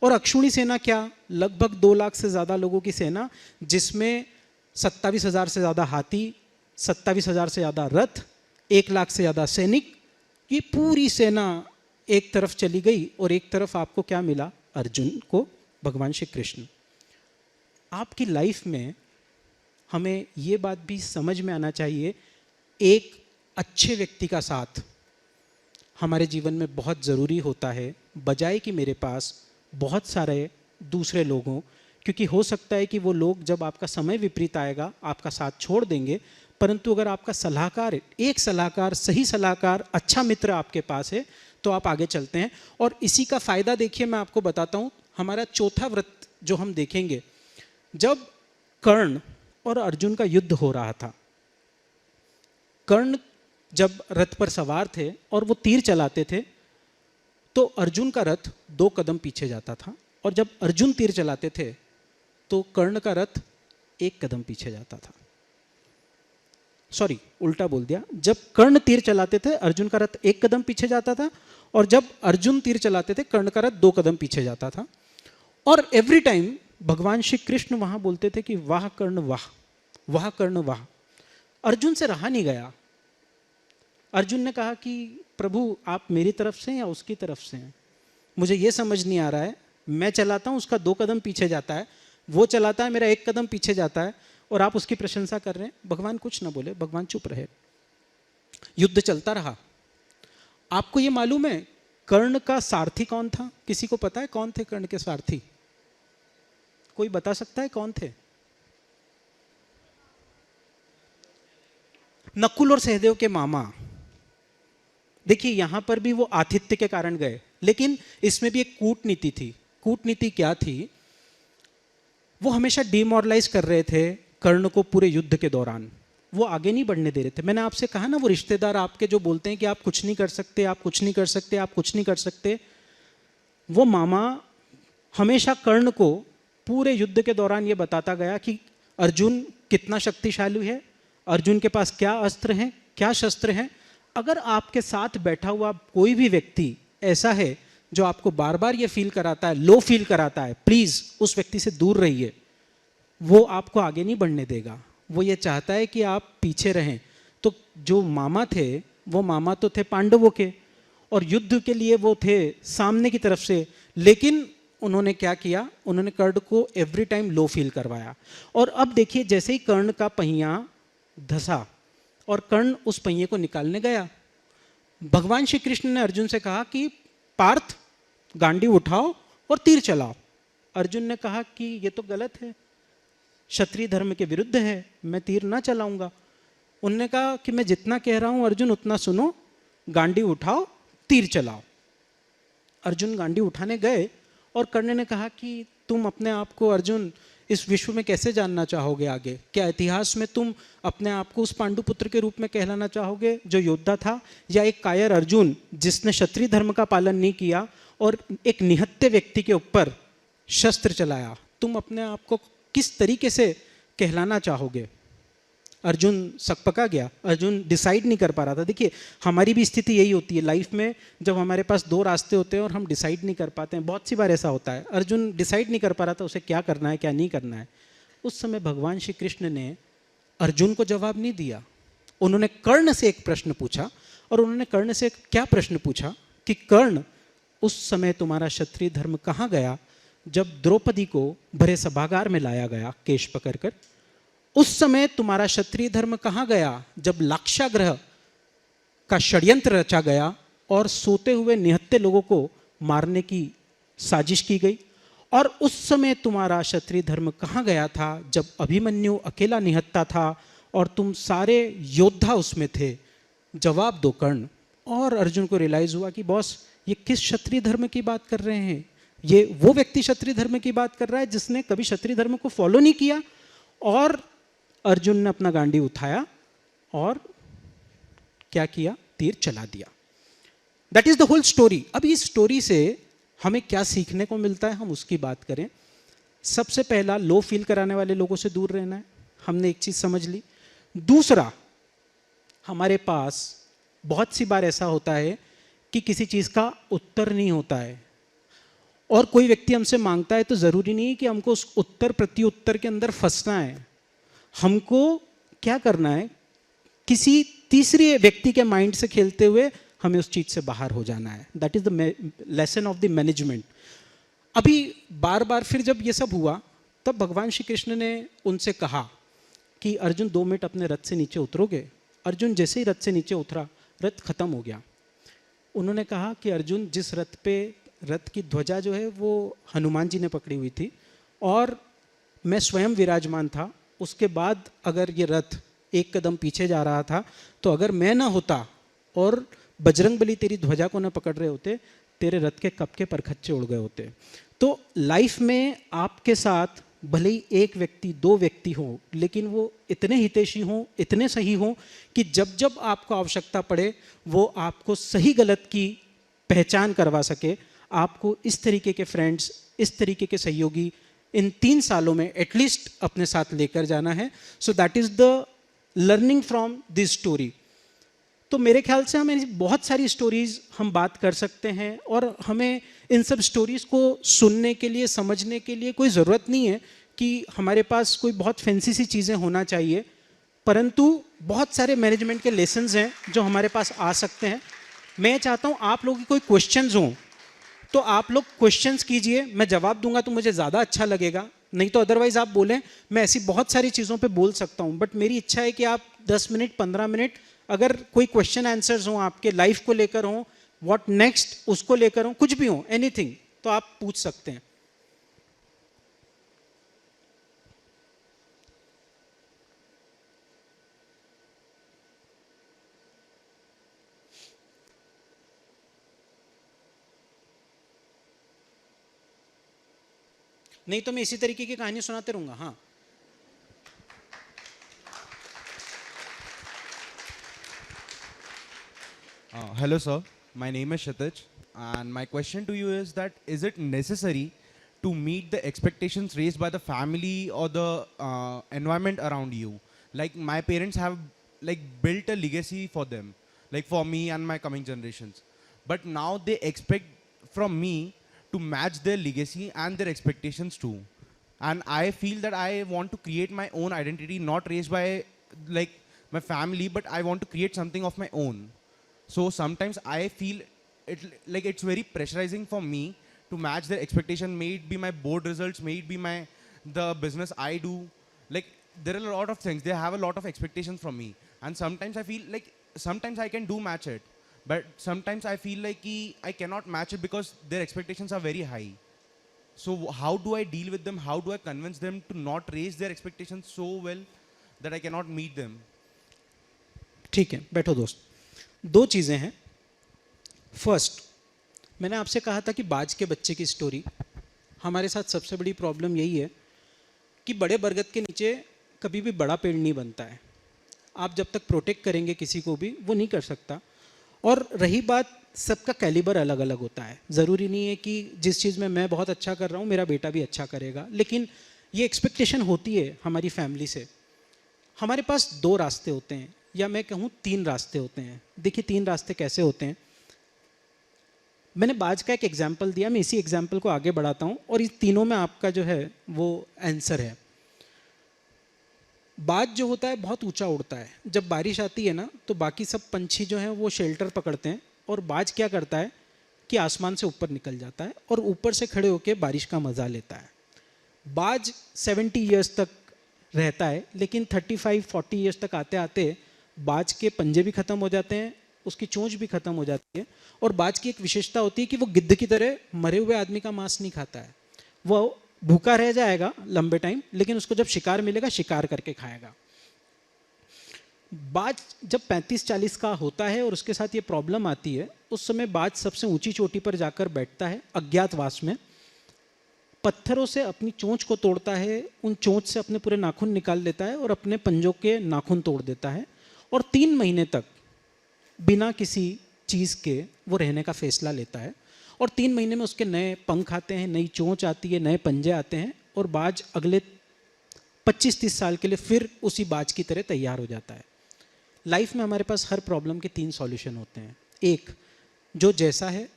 [SPEAKER 5] और अक्षुणी सेना क्या, लगभग 2 लाख से ज़्यादा लोगों की सेना, जिसमें 27,000 से ज़्यादा हाथी, 27,000 से ज़्यादा रथ, 1 लाख से ज़्यादा सैनिक। ये पूरी सेना एक तरफ चली गई और एक तरफ आपको क्या मिला, अर्जुन को भगवान श्री कृष्ण। आपकी लाइफ में हमें ये बात भी समझ में आना चाहिए, एक अच्छे व्यक्ति का साथ हमारे जीवन में बहुत ज़रूरी होता है, बजाय कि मेरे पास बहुत सारे दूसरे लोग हों। क्योंकि हो सकता है कि वो लोग जब आपका समय विपरीत आएगा आपका साथ छोड़ देंगे, परंतु अगर आपका सलाहकार, एक सलाहकार, सही सलाहकार, अच्छा मित्र आपके पास है तो आप आगे चलते हैं। और इसी का फ़ायदा देखिए, मैं आपको बताता हूँ। हमारा चौथा व्रत जो हम देखेंगे, जब कर्ण और अर्जुन का युद्ध हो रहा था, कर्ण जब रथ पर सवार थे और वो तीर चलाते थे तो अर्जुन का रथ 2 कदम पीछे जाता था, और जब अर्जुन तीर चलाते थे तो कर्ण का रथ 1 कदम पीछे जाता था। सॉरी, उल्टा बोल दिया। जब कर्ण तीर चलाते थे अर्जुन का रथ 1 कदम पीछे जाता था, और जब अर्जुन तीर चलाते थे कर्ण का रथ 2 कदम पीछे जाता था। और एवरी टाइम भगवान श्री कृष्ण वहां बोलते थे कि वाह कर्ण वाह, वाह कर्ण वाह। अर्जुन से रहा नहीं गया। अर्जुन ने कहा कि प्रभु आप मेरी तरफ से हैं या उसकी तरफ से हैं, मुझे ये समझ नहीं आ रहा है। मैं चलाता हूँ, उसका 2 कदम पीछे जाता है, वो चलाता है, मेरा 1 कदम पीछे जाता है, और आप उसकी प्रशंसा कर रहे हैं। भगवान कुछ ना बोले, भगवान चुप रहे। युद्ध चलता रहा। आपको ये मालूम है कर्ण का सारथी कौन था? किसी को पता है कौन थे कर्ण के सारथी? कोई बता सकता है कौन थे? नकुल और सहदेव के मामा। देखिए यहां पर भी वो आतिथ्य के कारण गए, लेकिन इसमें भी एक कूटनीति थी। कूटनीति क्या थी? वो हमेशा डिमोरलाइज कर रहे थे कर्ण को पूरे युद्ध के दौरान, वो आगे नहीं बढ़ने दे रहे थे। मैंने आपसे कहा ना, वो रिश्तेदार आपके जो बोलते हैं कि आप कुछ नहीं कर सकते, आप कुछ नहीं कर सकते, आप कुछ नहीं कर सकते, वो मामा हमेशा कर्ण को पूरे युद्ध के दौरान ये बताता गया कि अर्जुन कितना शक्तिशाली है, अर्जुन के पास क्या अस्त्र हैं, क्या शस्त्र हैं। अगर आपके साथ बैठा हुआ कोई भी व्यक्ति ऐसा है जो आपको बार बार ये फील कराता है, लो फील कराता है, प्लीज उस व्यक्ति से दूर रहिए। वो आपको आगे नहीं बढ़ने देगा, वो ये चाहता है कि आप पीछे रहें। तो जो मामा थे, वो मामा तो थे पांडवों के, और युद्ध के लिए वो थे सामने की तरफ से, लेकिन उन्होंने क्या किया, उन्होंने कर्ण को एवरी टाइम लो फील करवाया। और अब देखिए, जैसे ही कर्ण का पहिया धसा और कर्ण उस पहिए को निकालने गया, भगवान श्री कृष्ण ने अर्जुन से कहा कि पार्थ गांडी उठाओ और तीर चलाओ। अर्जुन ने कहा कि ये तो गलत है, क्षत्रिय धर्म के विरुद्ध है, मैं तीर ना चलाऊंगा। उन्होंने कहा कि मैं जितना कह रहा हूं अर्जुन उतना सुनो, गांडी उठाओ तीर चलाओ। अर्जुन गांडी उठाने गए और कर्ण ने कहा कि तुम अपने आप को अर्जुन इस विश्व में कैसे जानना चाहोगे आगे? क्या इतिहास में तुम अपने आप को उस पांडुपुत्र के रूप में कहलाना चाहोगे जो योद्धा था, या एक कायर अर्जुन जिसने क्षत्रिय धर्म का पालन नहीं किया और एक निहत्थे व्यक्ति के ऊपर शस्त्र चलाया? तुम अपने आप को किस तरीके से कहलाना चाहोगे? अर्जुन सकपका गया, अर्जुन डिसाइड नहीं कर पा रहा था। देखिए हमारी भी स्थिति यही होती है लाइफ में, जब हमारे पास 2 रास्ते होते हैं और हम डिसाइड नहीं कर पाते हैं। बहुत सी बार ऐसा होता है। अर्जुन डिसाइड नहीं कर पा रहा था उसे क्या करना है क्या नहीं करना है। उस समय भगवान श्री कृष्ण ने अर्जुन को जवाब नहीं दिया। उन्होंने कर्ण से एक प्रश्न पूछा, और उन्होंने कर्ण से क्या प्रश्न पूछा कि कर्ण, उस समय तुम्हारा क्षत्रिय धर्म कहाँ गया जब द्रौपदी को भरे सभागार में लाया गया केश पकड़कर? उस समय तुम्हारा क्षत्रिय धर्म कहाँ गया जब लाक्षागृह का षड्यंत्र रचा गया और सोते हुए निहत्थे लोगों को मारने की साजिश की गई। और उस समय तुम्हारा क्षत्रिय धर्म कहाँ गया था जब अभिमन्यु अकेला निहत्था था और तुम सारे योद्धा उसमें थे? जवाब दो कर्ण। और अर्जुन को रियलाइज हुआ कि बॉस ये किस क्षत्रिय धर्म की बात कर रहे हैं? ये वो व्यक्ति क्षत्रिय धर्म की बात कर रहा है जिसने कभी क्षत्रिय धर्म को फॉलो नहीं किया। और अर्जुन ने अपना गांडी उठाया और क्या किया? तीर चला दिया। That is the whole story. अब इस स्टोरी से हमें क्या सीखने को मिलता है, हम उसकी बात करें। सबसे पहला, लो फील कराने वाले लोगों से दूर रहना है, हमने एक चीज समझ ली। दूसरा, हमारे पास बहुत सी बार ऐसा होता है कि किसी चीज का उत्तर नहीं होता है और कोई व्यक्ति हमसे मांगता है तो जरूरी नहीं है कि हमको उस उत्तर प्रत्युत्तर के अंदर फंसना है। हमको क्या करना है? किसी तीसरे व्यक्ति के माइंड से खेलते हुए हमें उस चीज से बाहर हो जाना है। That is the lesson of the management. अभी बार बार फिर जब ये सब हुआ तब भगवान श्री कृष्ण ने उनसे कहा कि अर्जुन 2 मिनट अपने रथ से नीचे उतरोगे? अर्जुन जैसे ही रथ से नीचे उतरा, रथ खत्म हो गया। उन्होंने कहा कि अर्जुन, जिस रथ पे, रथ की ध्वजा जो है वो हनुमान जी ने पकड़ी हुई थी और मैं स्वयं विराजमान था, उसके बाद अगर ये रथ एक कदम पीछे जा रहा था तो अगर मैं ना होता और बजरंगबली तेरी ध्वजा को न पकड़ रहे होते, तेरे रथ के कब के परखच्चे उड़ गए होते। तो लाइफ में आपके साथ भले ही एक व्यक्ति 2 व्यक्ति हो, लेकिन वो इतने हितैषी हों, इतने सही हों कि जब जब आपको आवश्यकता पड़े वो आपको सही गलत की पहचान करवा सके। आपको इस तरीके के फ्रेंड्स, इस तरीके के सहयोगी इन 3 सालों में एटलीस्ट अपने साथ लेकर जाना है। So that is the learning from this story. तो मेरे ख्याल से हमें बहुत सारी स्टोरीज हम बात कर सकते हैं और हमें इन सब स्टोरीज को सुनने के लिए, समझने के लिए कोई ज़रूरत नहीं है कि हमारे पास कोई बहुत फैंसी सी चीज़ें होना चाहिए, परंतु बहुत सारे मैनेजमेंट के लेसन्स हैं जो हमारे पास आ सकते हैं। मैं चाहता हूँ आप लोगों की कोई क्वेश्चंस हों तो आप लोग क्वेश्चंस कीजिए, मैं जवाब दूंगा तो मुझे ज़्यादा अच्छा लगेगा, नहीं तो अदरवाइज आप बोलें। मैं ऐसी बहुत सारी चीज़ों पे बोल सकता हूँ, बट मेरी इच्छा है कि आप 10 मिनट 15 मिनट अगर कोई क्वेश्चन आंसर्स हों, आपके लाइफ को लेकर हों, व्हाट नेक्स्ट उसको लेकर हों, कुछ भी हो, एनीथिंग, तो आप पूछ सकते हैं। नहीं तो मैं इसी तरीके की कहानी सुनाते रहूंगा। हाँ,
[SPEAKER 6] hello, sir. My name is Kshitij, and my question to you is that is it necessary to meet the expectations raised by the family or the environment around you? Like my parents have like built a legacy for them, like for me and my coming generations, but now they expect from me to match their legacy and their expectations too. And I feel that I want to create my own identity, not raised by like my family, but I want to create something of my own. So sometimes I feel it like it's very pressurizing for me to match their expectation. May it be my board results, may it be the business I do. Like there are a lot of things. They have a lot of expectations from me, and sometimes I feel like sometimes I can do match it, but sometimes I feel like I cannot match it because their expectations are very high. So how do I deal with them? How do I convince them to not raise their expectations so well that I cannot meet them?
[SPEAKER 5] ठीक है, बैठो दोस्त। 2 चीज़ें हैं। First, मैंने आपसे कहा था कि बाज के बच्चे की स्टोरी, हमारे साथ सबसे बड़ी प्रॉब्लम यही है कि बड़े बरगद के नीचे कभी भी बड़ा पेड़ नहीं बनता है। आप जब तक प्रोटेक्ट करेंगे किसी को भी, वो नहीं कर सकता। और रही बात, सबका कैलिबर अलग अलग होता है। ज़रूरी नहीं है कि जिस चीज़ में मैं बहुत अच्छा कर रहा हूँ मेरा बेटा भी अच्छा करेगा, लेकिन ये एक्सपेक्टेशन होती है हमारी फैमिली से। हमारे पास 2 रास्ते होते हैं, या मैं कहूँ 3 रास्ते होते हैं। देखिए 3 रास्ते कैसे होते हैं। मैंने बाज का एक एग्जाम्पल दिया, मैं इसी एग्जाम्पल को आगे बढ़ाता हूँ और इस तीनों में आपका जो है वो आंसर है। बाज जो होता है बहुत ऊंचा उड़ता है। जब बारिश आती है ना तो बाकी सब पंछी जो हैं वो शेल्टर पकड़ते हैं, और बाज क्या करता है कि आसमान से ऊपर निकल जाता है और ऊपर से खड़े होकर बारिश का मज़ा लेता है। बाज 70 ईयर्स तक रहता है, लेकिन 35-40 ईयर्स तक आते आते बाज के पंजे भी ख़त्म हो जाते हैं उसकी चोंच भी खत्म हो जाती है। और बाज की एक विशेषता होती है कि वो गिद्ध की तरह मरे हुए आदमी का मांस नहीं खाता है, वो भूखा रह जाएगा लंबे टाइम, लेकिन उसको जब शिकार मिलेगा शिकार करके खाएगा। बाज जब 35-40 का होता है और उसके साथ ये प्रॉब्लम आती है, उस समय बाज सबसे ऊंची चोटी पर जाकर बैठता है अज्ञातवास में, पत्थरों से अपनी चोंच को तोड़ता है, उन चोंच से अपने पूरे नाखून निकाल लेता है और अपने पंजों के नाखून तोड़ देता है, और 3 महीने तक बिना किसी चीज़ के वो रहने का फैसला लेता है। और 3 महीने में उसके नए पंख आते हैं, नई चोंच आती है, नए पंजे आते हैं, और बाज अगले 25-30 साल के लिए फिर उसी बाज की तरह तैयार हो जाता है। लाइफ में हमारे पास हर प्रॉब्लम के 3 सॉल्यूशन होते हैं। एक, जो जैसा है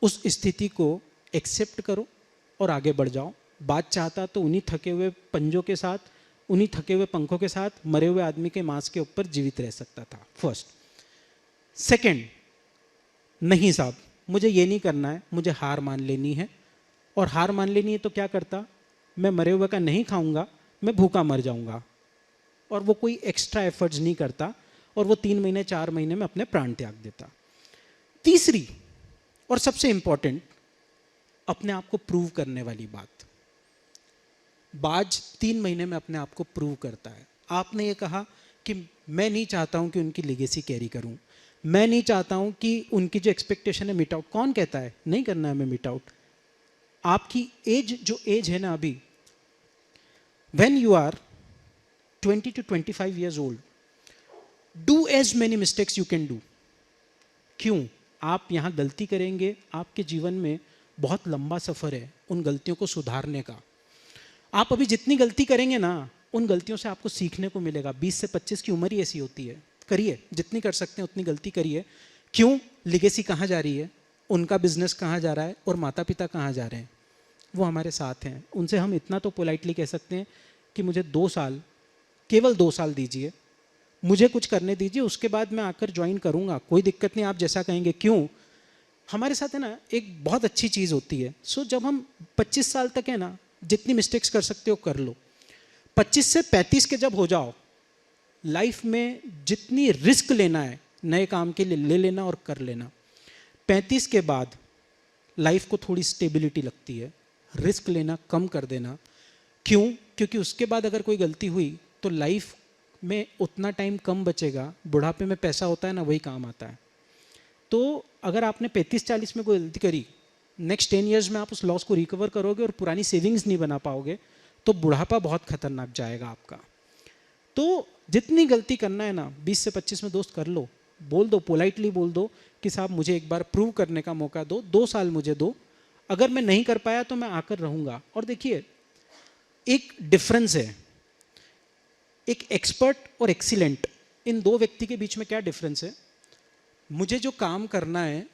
[SPEAKER 5] उस स्थिति को एक्सेप्ट करो और आगे बढ़ जाओ। बाज चाहता तो उन्हीं थके हुए पंजों के साथ, उन्हीं थके हुए पंखों के साथ मरे हुए आदमी के मांस के ऊपर जीवित रह सकता था। फर्स्ट। सेकंड, नहीं साहब मुझे ये नहीं करना है, मुझे हार मान लेनी है। और हार मान लेनी है तो क्या करता, मैं मरे हुए का नहीं खाऊंगा, मैं भूखा मर जाऊंगा। और वो कोई एक्स्ट्रा एफर्ट्स नहीं करता और वो 3 महीने 4 महीने में अपने प्राण त्याग देता। तीसरी और सबसे इंपॉर्टेंट, अपने आप को प्रूव करने वाली बात। बाज 3 महीने में अपने आप को प्रूव करता है। आपने ये कहा कि मैं नहीं चाहता हूं कि उनकी लेगेसी कैरी करूं, मैं नहीं चाहता हूं कि उनकी जो एक्सपेक्टेशन है मीट आउट। कौन कहता है नहीं करना है हमें मीट आउट? आपकी एज जो एज है ना अभी, when you are 20 to 25 years old, do as many mistakes you can do। क्यों? आप यहाँ गलती करेंगे, आपके जीवन में बहुत लंबा सफ़र है उन गलतियों को सुधारने का। आप अभी जितनी गलती करेंगे ना, उन गलतियों से आपको सीखने को मिलेगा। 20 से 25 की उम्र ही ऐसी होती है। करिए, जितनी कर सकते हैं उतनी गलती करिए। क्यों? लिगेसी कहाँ जा रही है, उनका बिजनेस कहाँ जा रहा है, और माता पिता कहाँ जा रहे हैं, वो हमारे साथ हैं। उनसे हम इतना तो पोलाइटली कह सकते हैं कि मुझे 2 साल, केवल 2 साल दीजिए, मुझे कुछ करने दीजिए, उसके बाद मैं आकर ज्वाइन करूंगा, कोई दिक्कत नहीं, आप जैसा कहेंगे। क्यों? हमारे साथ है ना एक बहुत अच्छी चीज़ होती है। सो जब हम 25 साल तक है ना, जितनी मिस्टेक्स कर सकते हो कर लो। 25 से 35 के जब हो जाओ, लाइफ में जितनी रिस्क लेना है नए काम के लिए ले लेना और कर लेना। 35 के बाद लाइफ को थोड़ी स्टेबिलिटी लगती है, रिस्क लेना कम कर देना। क्यों? क्योंकि उसके बाद अगर कोई गलती हुई तो लाइफ में उतना टाइम कम बचेगा, बुढ़ापे में पैसा होता है ना, वही काम आता है। तो अगर आपने 35-40 में कोई गलती करी, नेक्स्ट 10 ईयर्स में आप उस लॉस को रिकवर करोगे और पुरानी सेविंग्स नहीं बना पाओगे, तो बुढ़ापा बहुत खतरनाक जाएगा आपका। तो जितनी गलती करना है ना, 20 से 25 में दोस्त कर लो। बोल दो, पोलाइटली बोल दो कि साहब मुझे एक बार प्रूव करने का मौका दो, 2 साल मुझे दो, अगर मैं नहीं कर पाया तो मैं आकर रहूँगा। और देखिए एक डिफरेंस है, एक एक्सपर्ट और एक्सीलेंट, इन 2 व्यक्ति के बीच में क्या डिफरेंस है? मुझे जो काम करना है,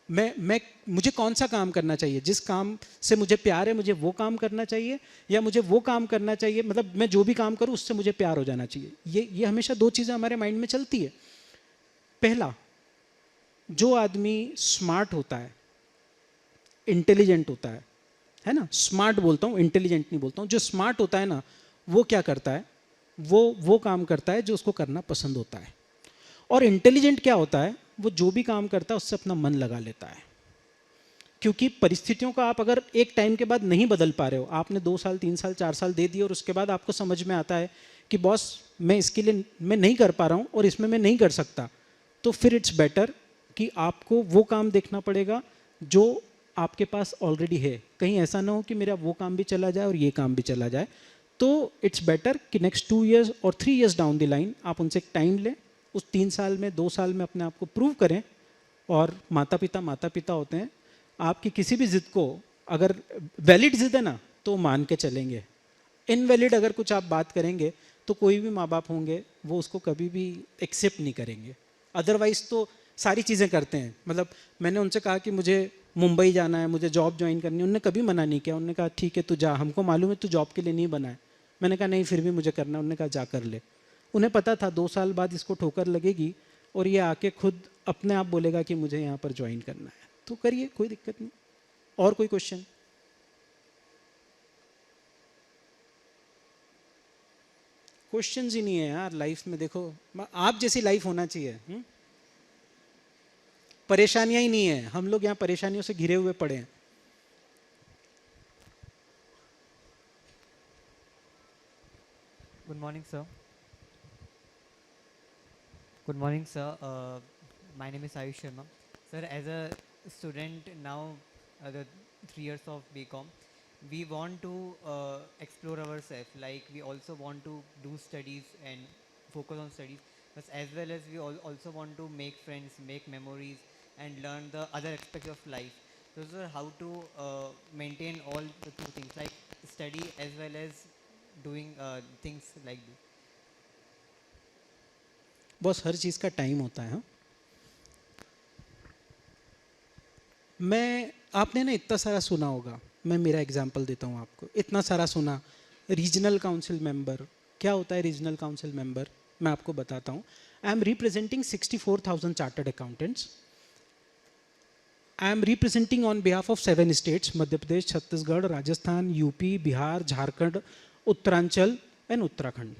[SPEAKER 5] मुझे कौन सा काम करना चाहिए, जिस काम से मुझे प्यार है मुझे वो काम करना चाहिए, या मुझे वो काम करना चाहिए, मतलब मैं जो भी काम करूं उससे मुझे प्यार हो जाना चाहिए। ये हमेशा 2 चीज़ें हमारे माइंड में चलती है। पहला, जो आदमी स्मार्ट होता है, इंटेलिजेंट होता है ना, स्मार्ट बोलता हूँ, इंटेलिजेंट नहीं बोलता हूँ। जो स्मार्ट होता है ना, वो क्या करता है, वो काम करता है जो उसको करना पसंद होता है। और इंटेलिजेंट क्या होता है, वो जो भी काम करता है उससे अपना मन लगा लेता है। क्योंकि परिस्थितियों का आप अगर एक टाइम के बाद नहीं बदल पा रहे हो, आपने 2 साल 3 साल 4 साल दे दिए और उसके बाद आपको समझ में आता है कि बॉस मैं इसके लिए मैं नहीं कर पा रहा हूँ और इसमें मैं नहीं कर सकता, तो फिर इट्स बेटर कि आपको वो काम देखना पड़ेगा जो आपके पास ऑलरेडी है। कहीं ऐसा ना हो कि मेरा वो काम भी चला जाए और ये काम भी चला जाए। तो इट्स बेटर कि नेक्स्ट 2 ईयर्स और 3 ईयर्स डाउन द लाइन आप उनसे टाइम लें, उस 3 साल में 2 साल में अपने आप को प्रूव करें। और माता पिता होते हैं, आपकी किसी भी ज़िद को अगर वैलिड ज़िद है ना तो मान के चलेंगे। इनवैलिड अगर कुछ आप बात करेंगे तो कोई भी माँ बाप होंगे वो उसको कभी भी एक्सेप्ट नहीं करेंगे। अदरवाइज़ तो सारी चीज़ें करते हैं। मतलब मैंने उनसे कहा कि मुझे मुंबई जाना है, मुझे जॉब ज्वाइन करनी है, उन्होंने कभी मना नहीं किया। उन्होंने कहा ठीक है तू जा, हमको मालूम है तू जॉब के लिए नहीं बना है। मैंने कहा नहीं फिर भी मुझे करना है। उन्होंने कहा जा कर ले। उन्हें पता था 2 साल बाद इसको ठोकर लगेगी और ये आके खुद अपने आप बोलेगा कि मुझे यहाँ पर ज्वाइन करना है, तो करिए, कोई दिक्कत नहीं। और कोई क्वेश्चन? क्वेश्चंस ही नहीं है यार लाइफ में। देखो आप जैसी लाइफ होना चाहिए। परेशानियां ही नहीं है, हम लोग यहाँ परेशानियों से घिरे हुए पड़े हैं.
[SPEAKER 7] Good morning, sir. Good morning, sir. My name is Ayush Sharma. Sir, as a student now, the 3 years of BCom, we want to explore ourselves. Like we also want to do studies and focus on studies, but as well as we also want to make friends, make memories, and learn the other aspects of life. So, sir, how to maintain all the two things, like study as well as doing things like this.
[SPEAKER 5] बस हर चीज़ का time होता है. हाँ, मैं आपने ना इतना सारा सुना होगा, मैं मेरा एग्जांपल देता हूँ आपको. इतना सारा सुना, रीजनल काउंसिल मेंबर. क्या होता है रीजनल काउंसिल मेंबर? मैं आपको बताता हूँ. I am representing 64,000 chartered accountants. I am representing on behalf of 7 states, Madhya Pradesh, Chhattisgarh, Rajasthan, UP, Bihar, Jharkhand, Uttaranchal and Uttarakhand.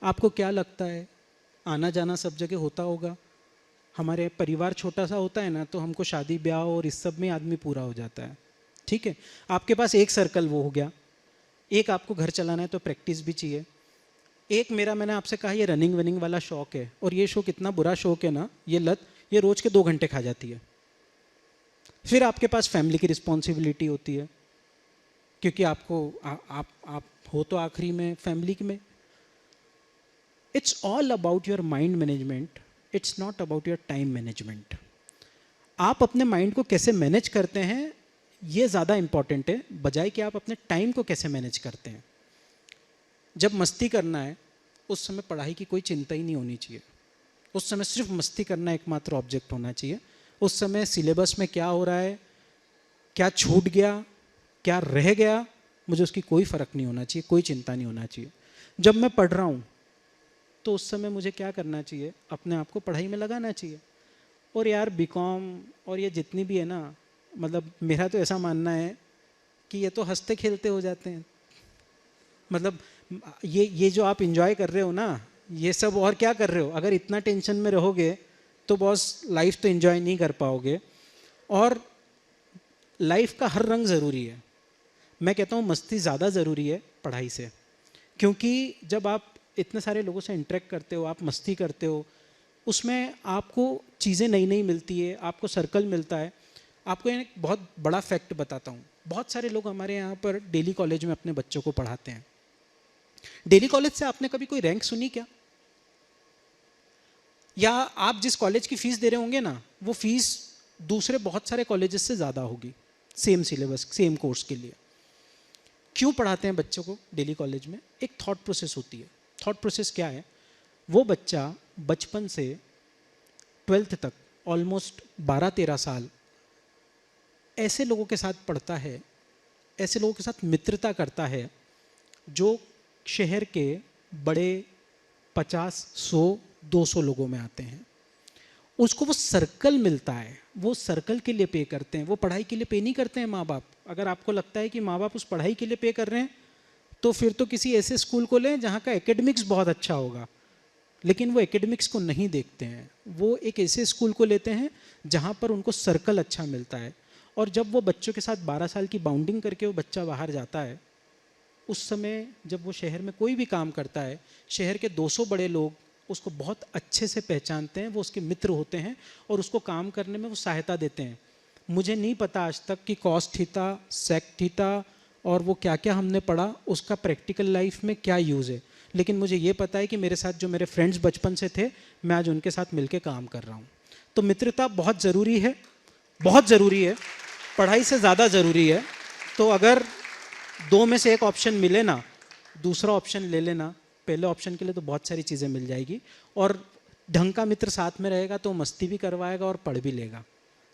[SPEAKER 5] आपको क्या लगता है आना जाना सब जगह होता होगा? हमारे परिवार छोटा सा होता है ना, तो हमको शादी ब्याह और इस सब में आदमी पूरा हो जाता है. ठीक है, आपके पास एक सर्कल वो हो गया. एक आपको घर चलाना है तो प्रैक्टिस भी चाहिए. एक मेरा, मैंने आपसे कहा, ये रनिंग वनिंग वाला शौक है, और ये शौक इतना बुरा शौक है ना, ये लत, ये रोज के 2 घंटे खा जाती है. फिर आपके पास फैमिली की रिस्पॉन्सिबिलिटी होती है, क्योंकि आपको आप हो तो आखिरी में फैमिली में. It's all about your mind management, it's not about your time management. आप अपने माइंड को कैसे मैनेज करते हैं ये ज़्यादा इंपॉर्टेंट है, बजाय कि आप अपने टाइम को कैसे मैनेज करते हैं. जब मस्ती करना है उस समय पढ़ाई की कोई चिंता ही नहीं होनी चाहिए. उस समय सिर्फ मस्ती करना एकमात्र ऑब्जेक्ट होना चाहिए. उस समय सिलेबस में क्या हो रहा है, क्या छूट गया, क्या रह गया, मुझे उसकी कोई फ़र्क नहीं होना चाहिए, कोई चिंता नहीं होना चाहिए. जब मैं पढ़ रहा हूँ तो उस समय मुझे क्या करना चाहिए, अपने आप को पढ़ाई में लगाना चाहिए. और यार बीकॉम और ये जितनी भी है ना, मतलब मेरा तो ऐसा मानना है कि ये तो हंसते खेलते हो जाते हैं. मतलब ये जो आप इंजॉय कर रहे हो ना, ये सब और क्या कर रहे हो? अगर इतना टेंशन में रहोगे तो बॉस लाइफ तो एंजॉय नहीं कर पाओगे. और लाइफ का हर रंग ज़रूरी है. मैं कहता हूँ मस्ती ज़्यादा ज़रूरी है पढ़ाई से, क्योंकि जब आप इतने सारे लोगों से इंटरेक्ट करते हो, आप मस्ती करते हो, उसमें आपको चीज़ें नई नई मिलती है, आपको सर्कल मिलता है. आपको एक बहुत बड़ा फैक्ट बताता हूँ. बहुत सारे लोग हमारे यहाँ पर डेली कॉलेज में अपने बच्चों को पढ़ाते हैं. डेली कॉलेज से आपने कभी कोई रैंक सुनी क्या? या आप जिस कॉलेज की फीस दे रहे होंगे ना, वो फीस दूसरे बहुत सारे कॉलेजेस से ज़्यादा होगी सेम सिलेबस, सेम कोर्स के लिए. क्यों पढ़ाते हैं बच्चों को डेली कॉलेज में? एक थॉट प्रोसेस होती है. थॉट प्रोसेस क्या है? वो बच्चा बचपन से 12th तक ऑलमोस्ट 12-13 साल ऐसे लोगों के साथ पढ़ता है, ऐसे लोगों के साथ मित्रता करता है जो शहर के बड़े 50, 100, 200 लोगों में आते हैं. उसको वो सर्कल मिलता है, वो सर्कल के लिए पे करते हैं, वो पढ़ाई के लिए पे नहीं करते हैं माँ बाप. अगर आपको लगता है कि माँ बाप उस पढ़ाई के लिए पे कर रहे हैं तो फिर तो किसी ऐसे स्कूल को लें जहाँ का एकेडमिक्स बहुत अच्छा होगा. लेकिन वो एकेडमिक्स को नहीं देखते हैं, वो एक ऐसे स्कूल को लेते हैं जहाँ पर उनको सर्कल अच्छा मिलता है. और जब वो बच्चों के साथ 12 साल की बाउंडिंग करके वो बच्चा बाहर जाता है, उस समय जब वो शहर में कोई भी काम करता है, शहर के 200 बड़े लोग उसको बहुत अच्छे से पहचानते हैं, वो उसके मित्र होते हैं और उसको काम करने में वो सहायता देते हैं. मुझे नहीं पता आज तक कि कॉस थीटा, सेक थीटा और वो क्या क्या हमने पढ़ा, उसका प्रैक्टिकल लाइफ में क्या यूज़ है. लेकिन मुझे ये पता है कि मेरे साथ जो मेरे फ्रेंड्स बचपन से थे, मैं आज उनके साथ मिलके काम कर रहा हूँ. तो मित्रता बहुत ज़रूरी है, बहुत ज़रूरी है, पढ़ाई से ज़्यादा ज़रूरी है. तो अगर 2 में से एक ऑप्शन मिले ना, दूसरा ऑप्शन ले लेना. पहले ऑप्शन के लिए तो बहुत सारी चीज़ें मिल जाएगी, और ढंग का मित्र साथ में रहेगा तो मस्ती भी करवाएगा और पढ़ भी लेगा.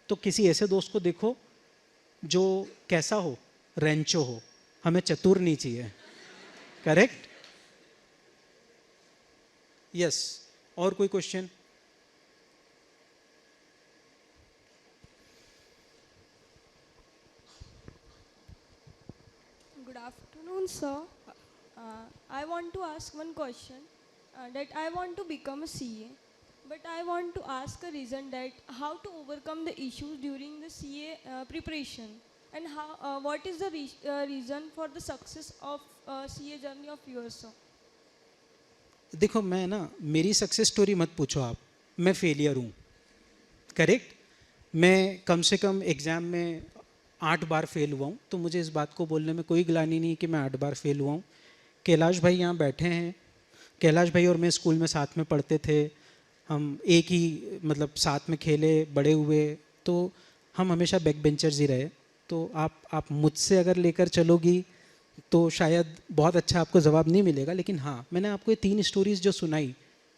[SPEAKER 5] तो किसी ऐसे दोस्त को देखो जो कैसा हो, रेंचो हो. हमें चतुर नहीं चाहिए. करेक्ट? यस. और कोई question?
[SPEAKER 8] Good afternoon, sir. I want to ask one question that I want to become a CA, but I want to ask a reason that how to overcome the issues during the CA preparation, and what is the reason for the success of CA journey of yours, sir?
[SPEAKER 5] देखो मैं ना, मेरी success story मत पूछो आप, मैं failure हूँ, correct. मैं कम से कम एग्ज़ाम में 8 बार फेल हुआ हूँ, तो मुझे इस बात को बोलने में कोई ग्लानि नहीं कि मैं 8 बार फेल हुआ हूँ। कैलाश भाई यहाँ बैठे हैं, कैलाश भाई और मैं स्कूल में साथ में पढ़ते थे, हम एक ही मतलब साथ में खेले बड़े हुए, तो हम हमेशा बैक बेंचर्स ही रहे। तो आप मुझसे अगर लेकर चलोगी तो शायद बहुत अच्छा आपको जवाब नहीं मिलेगा, लेकिन हाँ, मैंने आपको ये 3 स्टोरीज़ जो सुनाई,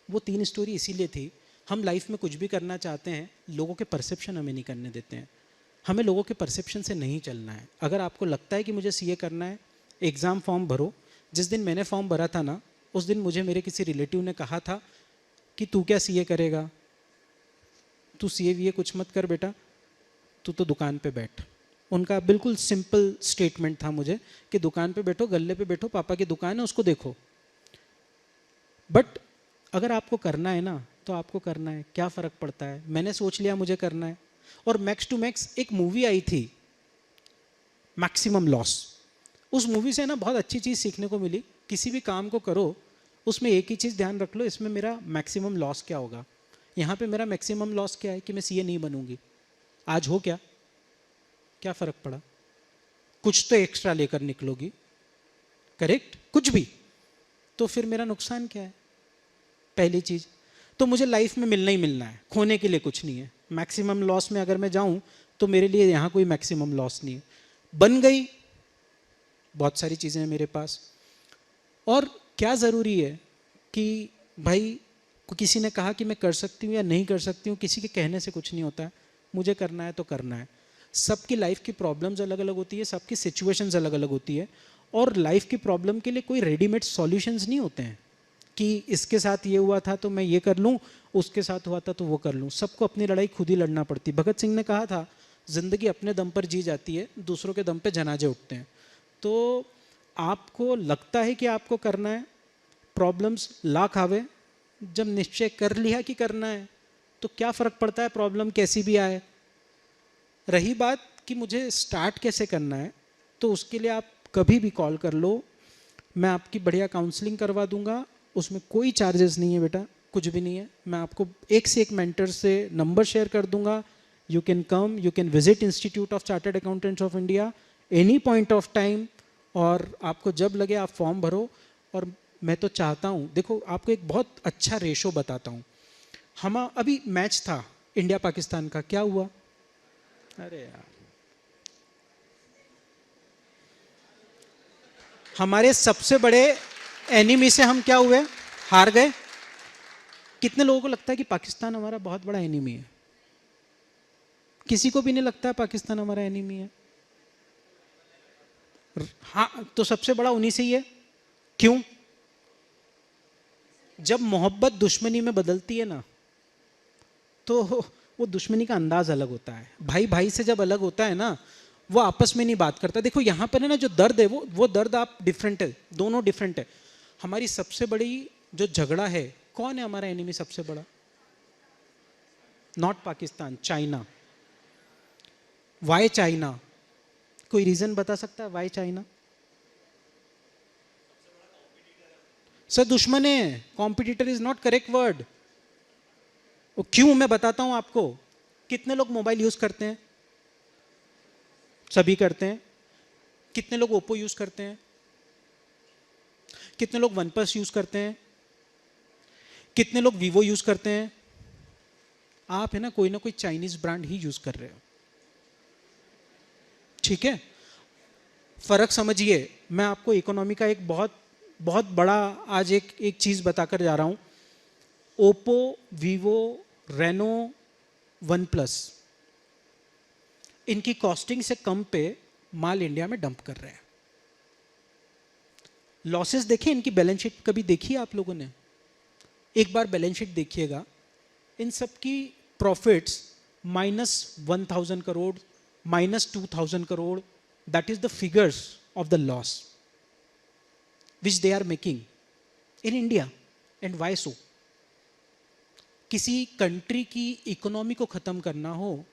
[SPEAKER 5] वो 3 स्टोरी इसीलिए थी, हम लाइफ में कुछ भी करना चाहते हैं, लोगों के परसेप्शन हमें नहीं करने देते हैं, हमें लोगों के परसेप्शन से नहीं चलना है। अगर आपको लगता है कि मुझे सीए करना है, एग्ज़ाम फॉर्म भरो। जिस दिन मैंने फॉर्म भरा था ना, उस दिन मुझे मेरे किसी रिलेटिव ने कहा था कि तू क्या सीए करेगा, तू सीए वीए कुछ मत कर बेटा, तू तो दुकान पे बैठ। उनका बिल्कुल सिंपल स्टेटमेंट था मुझे कि दुकान पे बैठो, गल्ले पे बैठो, पापा की दुकान है उसको देखो। बट अगर आपको करना है ना, तो आपको करना है, क्या फ़र्क पड़ता है। मैंने सोच लिया मुझे करना है। और मैक्स टू मैक्स एक मूवी आई थी, मैक्सिमम लॉस, उस मूवी से ना बहुत अच्छी चीज़ सीखने को मिली। किसी भी काम को करो, उसमें एक ही चीज़ ध्यान रख लो, इसमें मेरा मैक्सिमम लॉस क्या होगा। यहाँ पे मेरा मैक्सिमम लॉस क्या है कि मैं सीए नहीं बनूंगी। आज हो क्या फ़र्क पड़ा, कुछ तो एक्स्ट्रा लेकर निकलोगी, करेक्ट, कुछ भी, तो फिर मेरा नुकसान क्या है। पहली चीज़ तो मुझे लाइफ में मिलना ही मिलना है, खोने के लिए कुछ नहीं है। मैक्सिमम लॉस में अगर मैं जाऊं तो मेरे लिए यहाँ कोई मैक्सिमम लॉस नहीं है। बन गई, बहुत सारी चीज़ें हैं मेरे पास। और क्या ज़रूरी है कि भाई किसी ने कहा कि मैं कर सकती हूँ या नहीं कर सकती हूँ, किसी के कहने से कुछ नहीं होता है। मुझे करना है तो करना है। सबकी लाइफ की प्रॉब्लम्स अलग अलग होती है, सबकी सिचुएशंस अलग अलग होती है, और लाइफ की प्रॉब्लम के लिए कोई रेडीमेड सॉल्यूशंस नहीं होते हैं कि इसके साथ ये हुआ था तो मैं ये कर लूँ, उसके साथ हुआ था तो वो कर लूँ। सबको अपनी लड़ाई खुद ही लड़ना पड़ती है। भगत सिंह ने कहा था, ज़िंदगी अपने दम पर जी जाती है, दूसरों के दम पे जनाजे उठते हैं। तो आपको लगता है कि आपको करना है, प्रॉब्लम्स लाख आवे, जब निश्चय कर लिया कि करना है तो क्या फ़र्क पड़ता है प्रॉब्लम कैसी भी आए। रही बात कि मुझे स्टार्ट कैसे करना है, तो उसके लिए आप कभी भी कॉल कर लो, मैं आपकी बढ़िया काउंसलिंग करवा दूंगा। उसमें कोई चार्जेस नहीं है बेटा, कुछ भी नहीं है। मैं आपको एक से एक मेंटर से नंबर शेयर कर दूंगा। You can come, you can visit institute of chartered accountants of India any point of time, और आपको जब लगे आप फॉर्म भरो। और मैं तो चाहता हूँ, देखो आपको एक बहुत अच्छा रेशो बताता हूँ। हम अभी मैच था इंडिया पाकिस्तान का, क्या हुआ, अरे यार, हमारे सबसे बड़े एनिमी से हम क्या हुए, हार गए। कितने लोगों को लगता है कि पाकिस्तान हमारा बहुत बड़ा एनिमी है? किसी को भी नहीं लगता है पाकिस्तान हमारा एनिमी है। हाँ, तो सबसे बड़ा उन्हीं से ही है। क्यों? जब मोहब्बत दुश्मनी में बदलती है ना, तो वो दुश्मनी का अंदाज अलग होता है। भाई भाई से जब अलग होता है ना, वो आपस में नहीं बात करता। देखो यहाँ पर है ना, जो दर्द है वो दर्द आप डिफरेंट है, दोनों डिफरेंट है। हमारी सबसे बड़ी जो झगड़ा है, कौन है हमारा एनिमी सबसे बड़ा? Not Pakistan, China. Why China? कोई रीजन बता सकता है वाई चाइना? सर दुश्मन है, competitor is not correct word. वो क्यों, मैं बताता हूं आपको। कितने लोग मोबाइल यूज करते हैं? सभी करते हैं। कितने लोग ओप्पो यूज करते हैं? कितने लोग वन प्लस यूज करते हैं? कितने लोग वीवो यूज करते हैं? आप है ना कोई चाइनीज ब्रांड ही यूज कर रहे हो, ठीक है। फर्क समझिए। मैं आपको इकोनॉमी का एक बहुत बहुत बड़ा आज एक चीज बताकर जा रहा हूं। Oppo, Vivo, Reno, OnePlus, इनकी कॉस्टिंग से कम पे माल इंडिया में डंप कर रहे हैं। लॉसेस देखें इनकी, बैलेंस शीट कभी देखी है आप लोगों ने? एक बार बैलेंस शीट देखिएगा, इन सब की profits -1000 crore, -2000 crore, that is the figures of the loss which they are making in India. And why so? किसी कंट्री की इकोनॉमी को ख़त्म करना हो,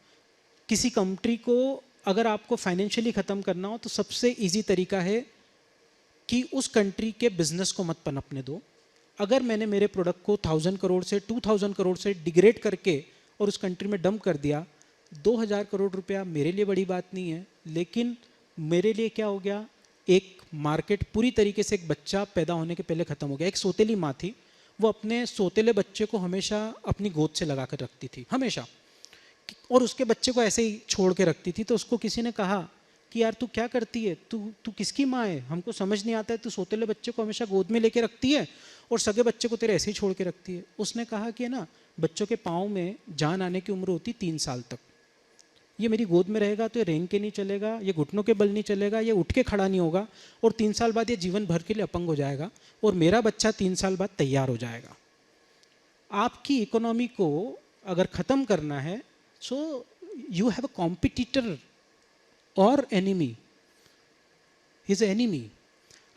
[SPEAKER 5] किसी कंट्री को अगर आपको फाइनेंशियली ख़त्म करना हो, तो सबसे इजी तरीका है कि उस कंट्री के बिजनेस को मत पनपने दो। अगर मैंने मेरे प्रोडक्ट को 1000 करोड़ से 2000 करोड़ से डिग्रेड करके और उस कंट्री में डंप कर दिया, 2000 करोड़ रुपया मेरे लिए बड़ी बात नहीं है, लेकिन मेरे लिए क्या हो गया, एक मार्केट पूरी तरीके से, एक बच्चा पैदा होने के पहले ख़त्म हो गया। एक सोतेली माँ थी, वो अपने सोतेले बच्चे को हमेशा अपनी गोद से लगा कर रखती थी, हमेशा, और उसके बच्चे को ऐसे ही छोड़ के रखती थी। तो उसको किसी ने कहा कि यार तू क्या करती है, तू किसकी माँ है, हमको समझ नहीं आता है, तू सोतेले बच्चे को हमेशा गोद में लेके रखती है और सगे बच्चे को तेरे ऐसे ही छोड़ के रखती है। उसने कहा कि ना, बच्चों के पाँव में जान आने की उम्र होती 3 साल तक, ये मेरी गोद में रहेगा तो ये रेंग के नहीं चलेगा, ये घुटनों के बल नहीं चलेगा, ये उठ के खड़ा नहीं होगा, और 3 साल बाद ये जीवन भर के लिए अपंग हो जाएगा, और मेरा बच्चा 3 साल बाद तैयार हो जाएगा। आपकी इकोनॉमी को अगर ख़त्म करना है, so you have a competitor और एनिमी, हिज एनिमी।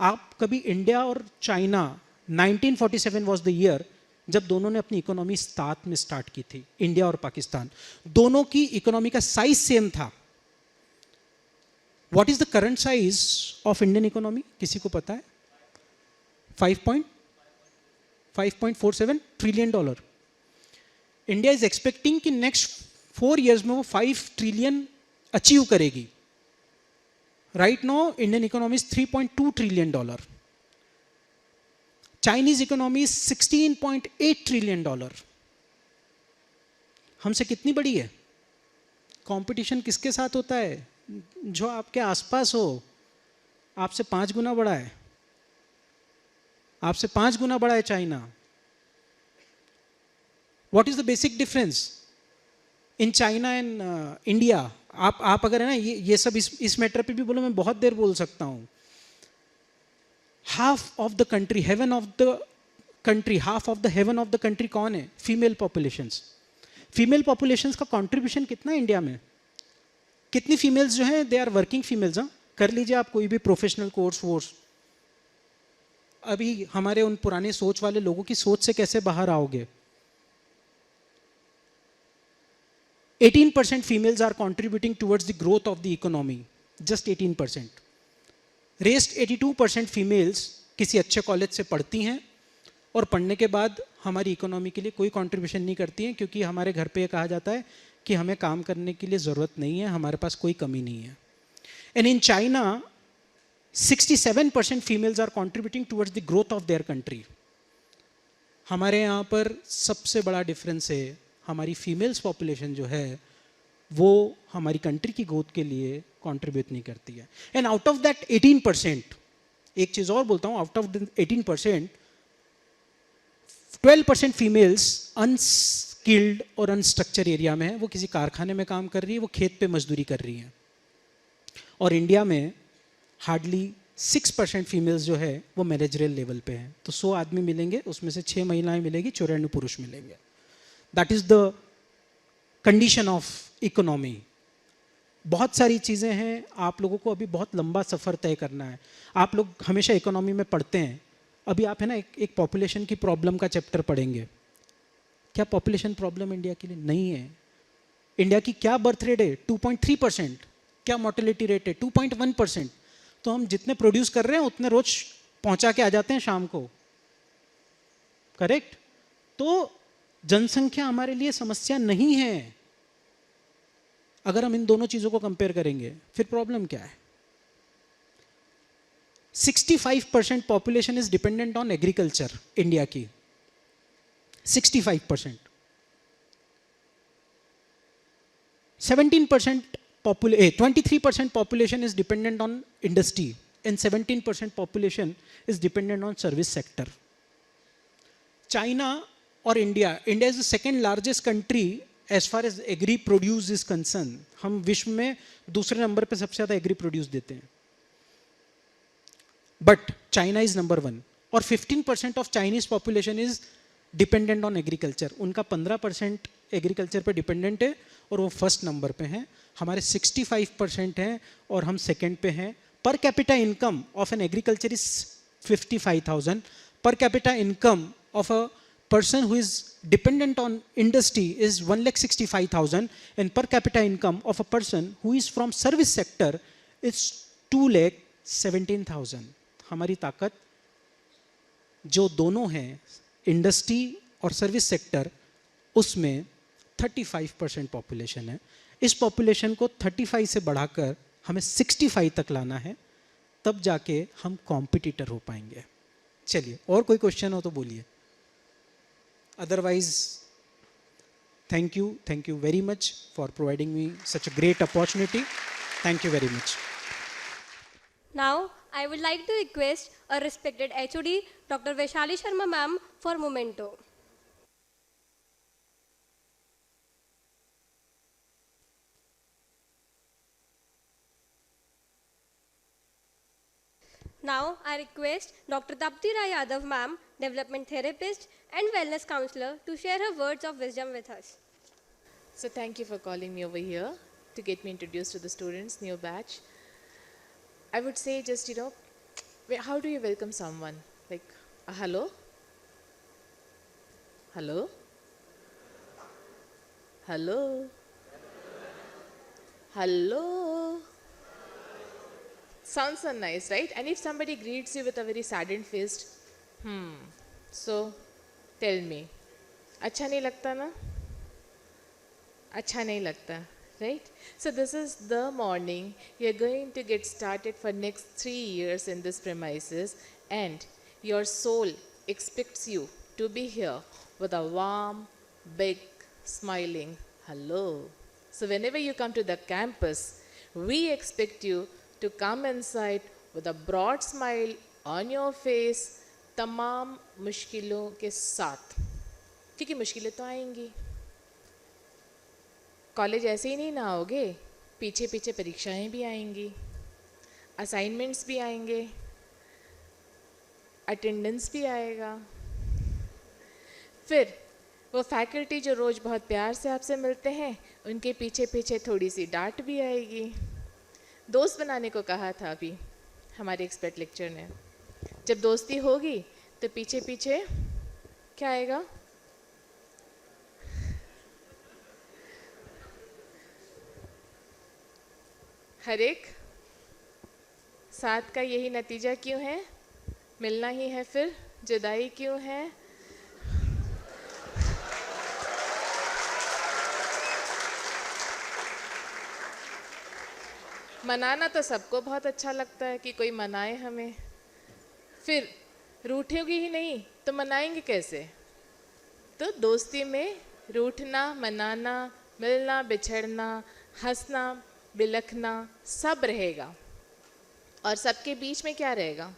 [SPEAKER 5] आप कभी इंडिया और चाइना, 1947 वॉज द ईयर जब दोनों ने अपनी इकोनॉमी साथ में स्टार्ट की थी, इंडिया और पाकिस्तान, दोनों की इकोनॉमी का साइज सेम था। What is the current size of Indian economy, किसी को पता है? 5.47 trillion dollar. India is expecting कि नेक्स्ट 4 years में वो 5 ट्रिलियन अचीव करेगी। Right now Indian economy is 3.2 trillion dollar. Chinese economy 16.8 trillion dollar. हमसे कितनी बड़ी है? कंपटीशन किसके साथ होता है? जो आपके आसपास हो, आपसे 5 गुना बड़ा है, आपसे 5 गुना बड़ा है China. What is the basic difference in China and India? आप अगर है ना ये सब इस मैटर पे भी बोलो, मैं बहुत देर बोल सकता हूं। Half of the country, heaven of the country, half of the heaven of the country कौन है? Female populations. फीमेल पॉपुलेशंस का कंट्रीब्यूशन कितना है इंडिया में? कितनी फीमेल्स जो हैं, दे आर वर्किंग फीमेल्स। हाँ, कर लीजिए आप कोई भी प्रोफेशनल कोर्स। अभी हमारे उन पुराने सोच वाले लोगों की सोच से कैसे बाहर आओगे? 18% females are contributing towards the growth of the economy, just 18%. Rest 82% females किसी अच्छे कॉलेज से पढ़ती हैं और पढ़ने के बाद हमारी इकोनॉमी के लिए कोई कंट्रीब्यूशन नहीं करती हैं, क्योंकि हमारे घर पे ये कहा जाता है कि हमें काम करने के लिए ज़रूरत नहीं है, हमारे पास कोई कमी नहीं है। And in China 67% females are contributing towards the growth of their country. हमारे यहाँ पर सबसे बड़ा डिफरेंस है, हमारी फीमेल्स पॉपुलेशन जो है वो हमारी कंट्री की ग्रोथ के लिए कंट्रीब्यूट नहीं करती है। एंड आउट ऑफ दैट 18%, एक चीज़ और बोलता हूँ, out of the 18%, 12% females unskilled और अनस्ट्रक्चर एरिया में है, वो किसी कारखाने में काम कर रही है, वो खेत पे मजदूरी कर रही है। और इंडिया में हार्डली 6% फीमेल्स जो है वो मैनेजरियल लेवल पे हैं। तो 100 आदमी मिलेंगे, उसमें से 6 महिलाएं मिलेगी, 94 पुरुष मिलेंगे। That is the condition of economy. बहुत सारी चीज़ें हैं, आप लोगों को अभी बहुत लंबा सफ़र तय करना है। आप लोग हमेशा इकोनॉमी में पढ़ते हैं, अभी आप है ना एक पॉपुलेशन की प्रॉब्लम का चैप्टर पढ़ेंगे। क्या पॉपुलेशन प्रॉब्लम इंडिया के लिए नहीं है? इंडिया की क्या बर्थ रेट है? 2.3%। क्या मोर्टेलिटी रेट है? 2.1%। तो हम जितने प्रोड्यूस कर रहे हैं उतने रोज पहुंचा के आ जाते हैं शाम को, करेक्ट? तो जनसंख्या हमारे लिए समस्या नहीं है। अगर हम इन दोनों चीजों को कंपेयर करेंगे, फिर प्रॉब्लम क्या है? 65% population is dependent on agriculture India की, 65%। 23% population is dependent on industry and 17% population is dependent on service sector. China or India is the second largest country as far as agri produce is concerned. हम विश्व में दूसरे number पे सबसे ज़्यादा agree produce देते हैं, बट चाइना इज नंबर 1 और 15% of Chinese population is dependent on agriculture. उनका 15% एग्रीकल्चर पे डिपेंडेंट है और वो फर्स्ट नंबर पे हैं। हमारे 65% हैं और हम सेकंड पे हैं। Per capita income of an agriculture is 55,000। Per capita income of a person who is dependent on industry is 1,65,000 and per capita income of a person who is from service sector is 2,17,000. हमारी ताकत जो दोनों हैं industry और service sector उसमें 35% population है. इस population को 35 से बढ़ाकर हमें 65 तक लाना है, तब जाके हम कॉम्पिटिटर हो पाएंगे. चलिए और कोई क्वेश्चन हो तो बोलिए, otherwise thank you very much for providing me such a great opportunity. Thank you very much.
[SPEAKER 2] Now, I would like to request a respected HOD, Dr. Vaishali Sharma ma'am, for memento. Now, I request Dr. Tapti Rai Yadav ma'am, development therapist and wellness counselor, to share her words of wisdom with us.
[SPEAKER 9] So thank you for calling me over here to get me introduced to the students, new batch. I would say just, how do you welcome someone? Like a hello? Hello? Hello? Hello? Sounds so nice, right? And if somebody greets you with a very saddened face, so tell me, अच्छा नहीं लगता ना? अच्छा नहीं लगता, right? So this is the morning. You're going to get started for next 3 years in this premises, and your soul expects you to be here with a warm, big, smiling hello. So whenever you come to the campus, we expect you to come inside with a broad smile on your face, तमाम मुश्किलों के साथ, क्योंकि मुश्किलें तो आएंगी. College ऐसे ही नहीं ना आओगे, पीछे पीछे परीक्षाएं भी आएंगी, असाइनमेंट्स भी आएंगे, अटेंडेंस भी आएगा. फिर वो फैकल्टी जो रोज़ बहुत प्यार से आपसे मिलते हैं, उनके पीछे पीछे थोड़ी सी डांट भी आएगी. दोस्त बनाने को कहा था अभी हमारे एक्सपर्ट लेक्चर ने. जब दोस्ती होगी तो पीछे पीछे क्या आएगा? हर एक साथ का यही नतीजा क्यों है? मिलना ही है, फिर जुदाई क्यों है? मनाना तो सबको बहुत अच्छा लगता है कि कोई मनाए हमें, फिर रूठेगी ही नहीं तो मनाएंगे कैसे? तो दोस्ती में रूठना, मनाना, मिलना, बिछड़ना, हंसना, बिलखना सब रहेगा. और सबके बीच में क्या रहेगा?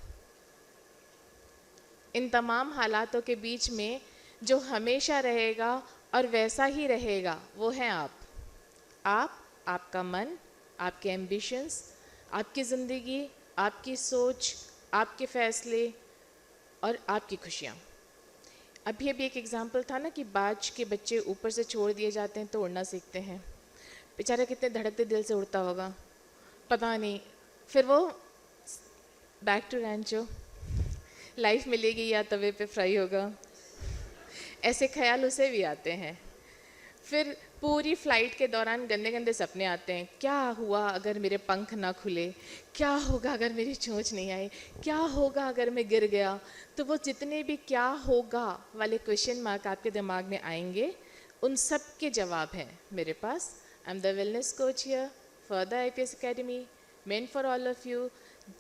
[SPEAKER 9] इन तमाम हालातों के बीच में जो हमेशा रहेगा और वैसा ही रहेगा, वो है आप. आपका मन, आपके एम्बिशंस, आपकी ज़िंदगी, आपकी सोच, आपके फैसले और आपकी खुशियाँ. अभी एक एग्जाम्पल था ना कि बाज के बच्चे ऊपर से छोड़ दिए जाते हैं तो उड़ना सीखते हैं. बेचारा कितने धड़कते दिल से उड़ता होगा, पता नहीं. फिर वो बैक टू रैंचो, लाइफ मिलेगी या तवे पे फ्राई होगा, ऐसे ख्याल उसे भी आते हैं. फिर पूरी फ़्लाइट के दौरान गंदे गंदे सपने आते हैं. क्या हुआ अगर मेरे पंख ना खुले? क्या होगा अगर मेरी चोंच नहीं आई? क्या होगा अगर मैं गिर गया? तो वो जितने भी क्या होगा वाले क्वेश्चन मार्क आपके दिमाग में आएंगे, उन सब के जवाब हैं मेरे पास. I am the wellness coach here for the IPS Academy, meant for all of you,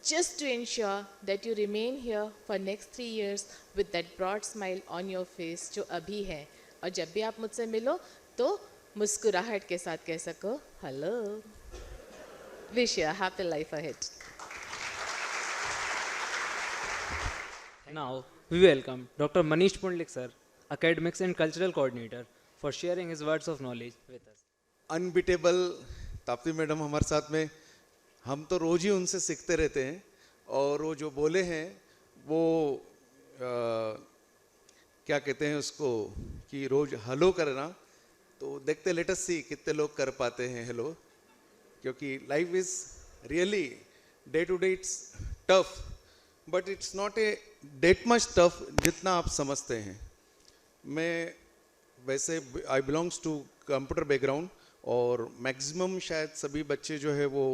[SPEAKER 9] just to ensure that you remain here for next 3 years with that broad smile on your face जो अभी है. और जब भी आप मुझसे मिलो तो मुस्कुराहट के साथ कह सको hello. Wish you a happy life ahead.
[SPEAKER 1] Now, we welcome Dr. Manish Pundlik sir, Academics and Cultural Coordinator, for sharing his words of knowledge with us.
[SPEAKER 10] Unbeatable Tapti madam हमारे साथ में, हम तो रोज़ ही उनसे सीखते रहते हैं. और वो जो बोले हैं वो क्या कहते हैं उसको कि रोज़ हेलो करना, तो देखते लेट अस सी कितने लोग कर पाते हैं हेलो. क्योंकि life is really day to day it's tough, but it's not a that much tough जितना आप समझते हैं. मैं वैसे I belongs to computer background और मैक्सिमम शायद सभी बच्चे जो है वो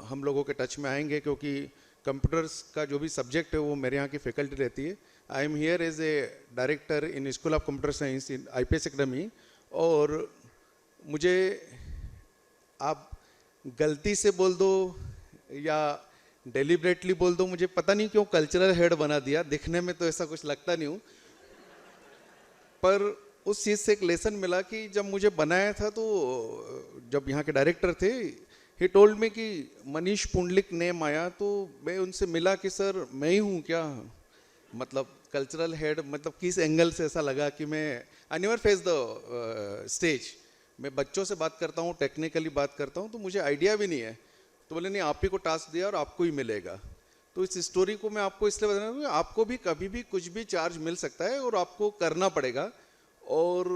[SPEAKER 10] हम लोगों के टच में आएंगे, क्योंकि कंप्यूटर्स का जो भी सब्जेक्ट है वो मेरे यहाँ की फैकल्टी रहती है। I am here as a director in school of computer science in IPS academy. और मुझे आप गलती से बोल दो या डेलिबरेटली बोल दो, मुझे पता नहीं क्यों कल्चरल हेड बना दिया। दिखने में तो ऐसा कुछ लगता नहीं हूँ, पर उस चीज़ से एक लेसन मिला कि जब मुझे बनाया था तो जब यहाँ के डायरेक्टर थे, ही टोल्ड मी कि मनीष पुंडलिक नेम आया, तो मैं उनसे मिला कि सर मैं ही हूँ क्या, मतलब कल्चरल हेड, मतलब किस एंगल से ऐसा लगा कि मैं I never face the stage. मैं बच्चों से बात करता हूँ, टेक्निकली बात करता हूँ, तो मुझे आइडिया भी नहीं है। तो बोले नहीं, आप ही को टास्क दिया और आपको ही मिलेगा। तो इस स्टोरी को मैं आपको इसलिए बता रहा हूँ, आपको भी कभी भी कुछ भी चार्ज मिल सकता है और आपको करना पड़ेगा। और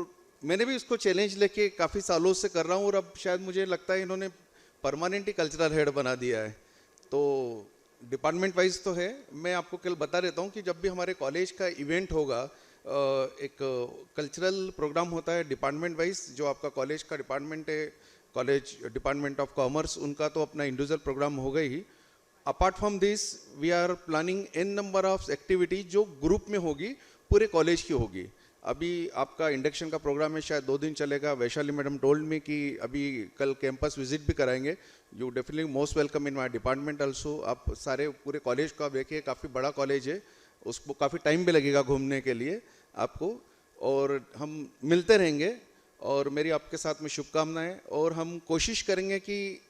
[SPEAKER 10] मैंने भी इसको चैलेंज लेके काफ़ी सालों से कर रहा हूँ, और अब शायद मुझे लगता है इन्होंने परमानेंट ही कल्चरल हेड बना दिया है। तो डिपार्टमेंट वाइज तो है। मैं आपको कल बता देता हूँ कि जब भी हमारे कॉलेज का इवेंट होगा, एक कल्चरल प्रोग्राम होता है डिपार्टमेंट वाइज, जो आपका कॉलेज का डिपार्टमेंट है, कॉलेज डिपार्टमेंट ऑफ कॉमर्स, उनका तो अपना इंडिविजुअल प्रोग्राम होगा ही। Apart from this we are planning an number of activity जो ग्रुप में होगी, पूरे कॉलेज की होगी। अभी आपका इंडक्शन का प्रोग्राम है, शायद 2 दिन चलेगा। वैशाली मैडम टोल्ड मी कि अभी कल कैंपस विजिट भी कराएंगे। You definitely most welcome in my department also. आप सारे पूरे कॉलेज को आप देखिए, काफ़ी बड़ा कॉलेज है, उसको काफ़ी टाइम भी लगेगा घूमने के लिए आपको, और हम मिलते रहेंगे। और मेरी आपके साथ में शुभकामनाएं, और हम कोशिश करेंगे कि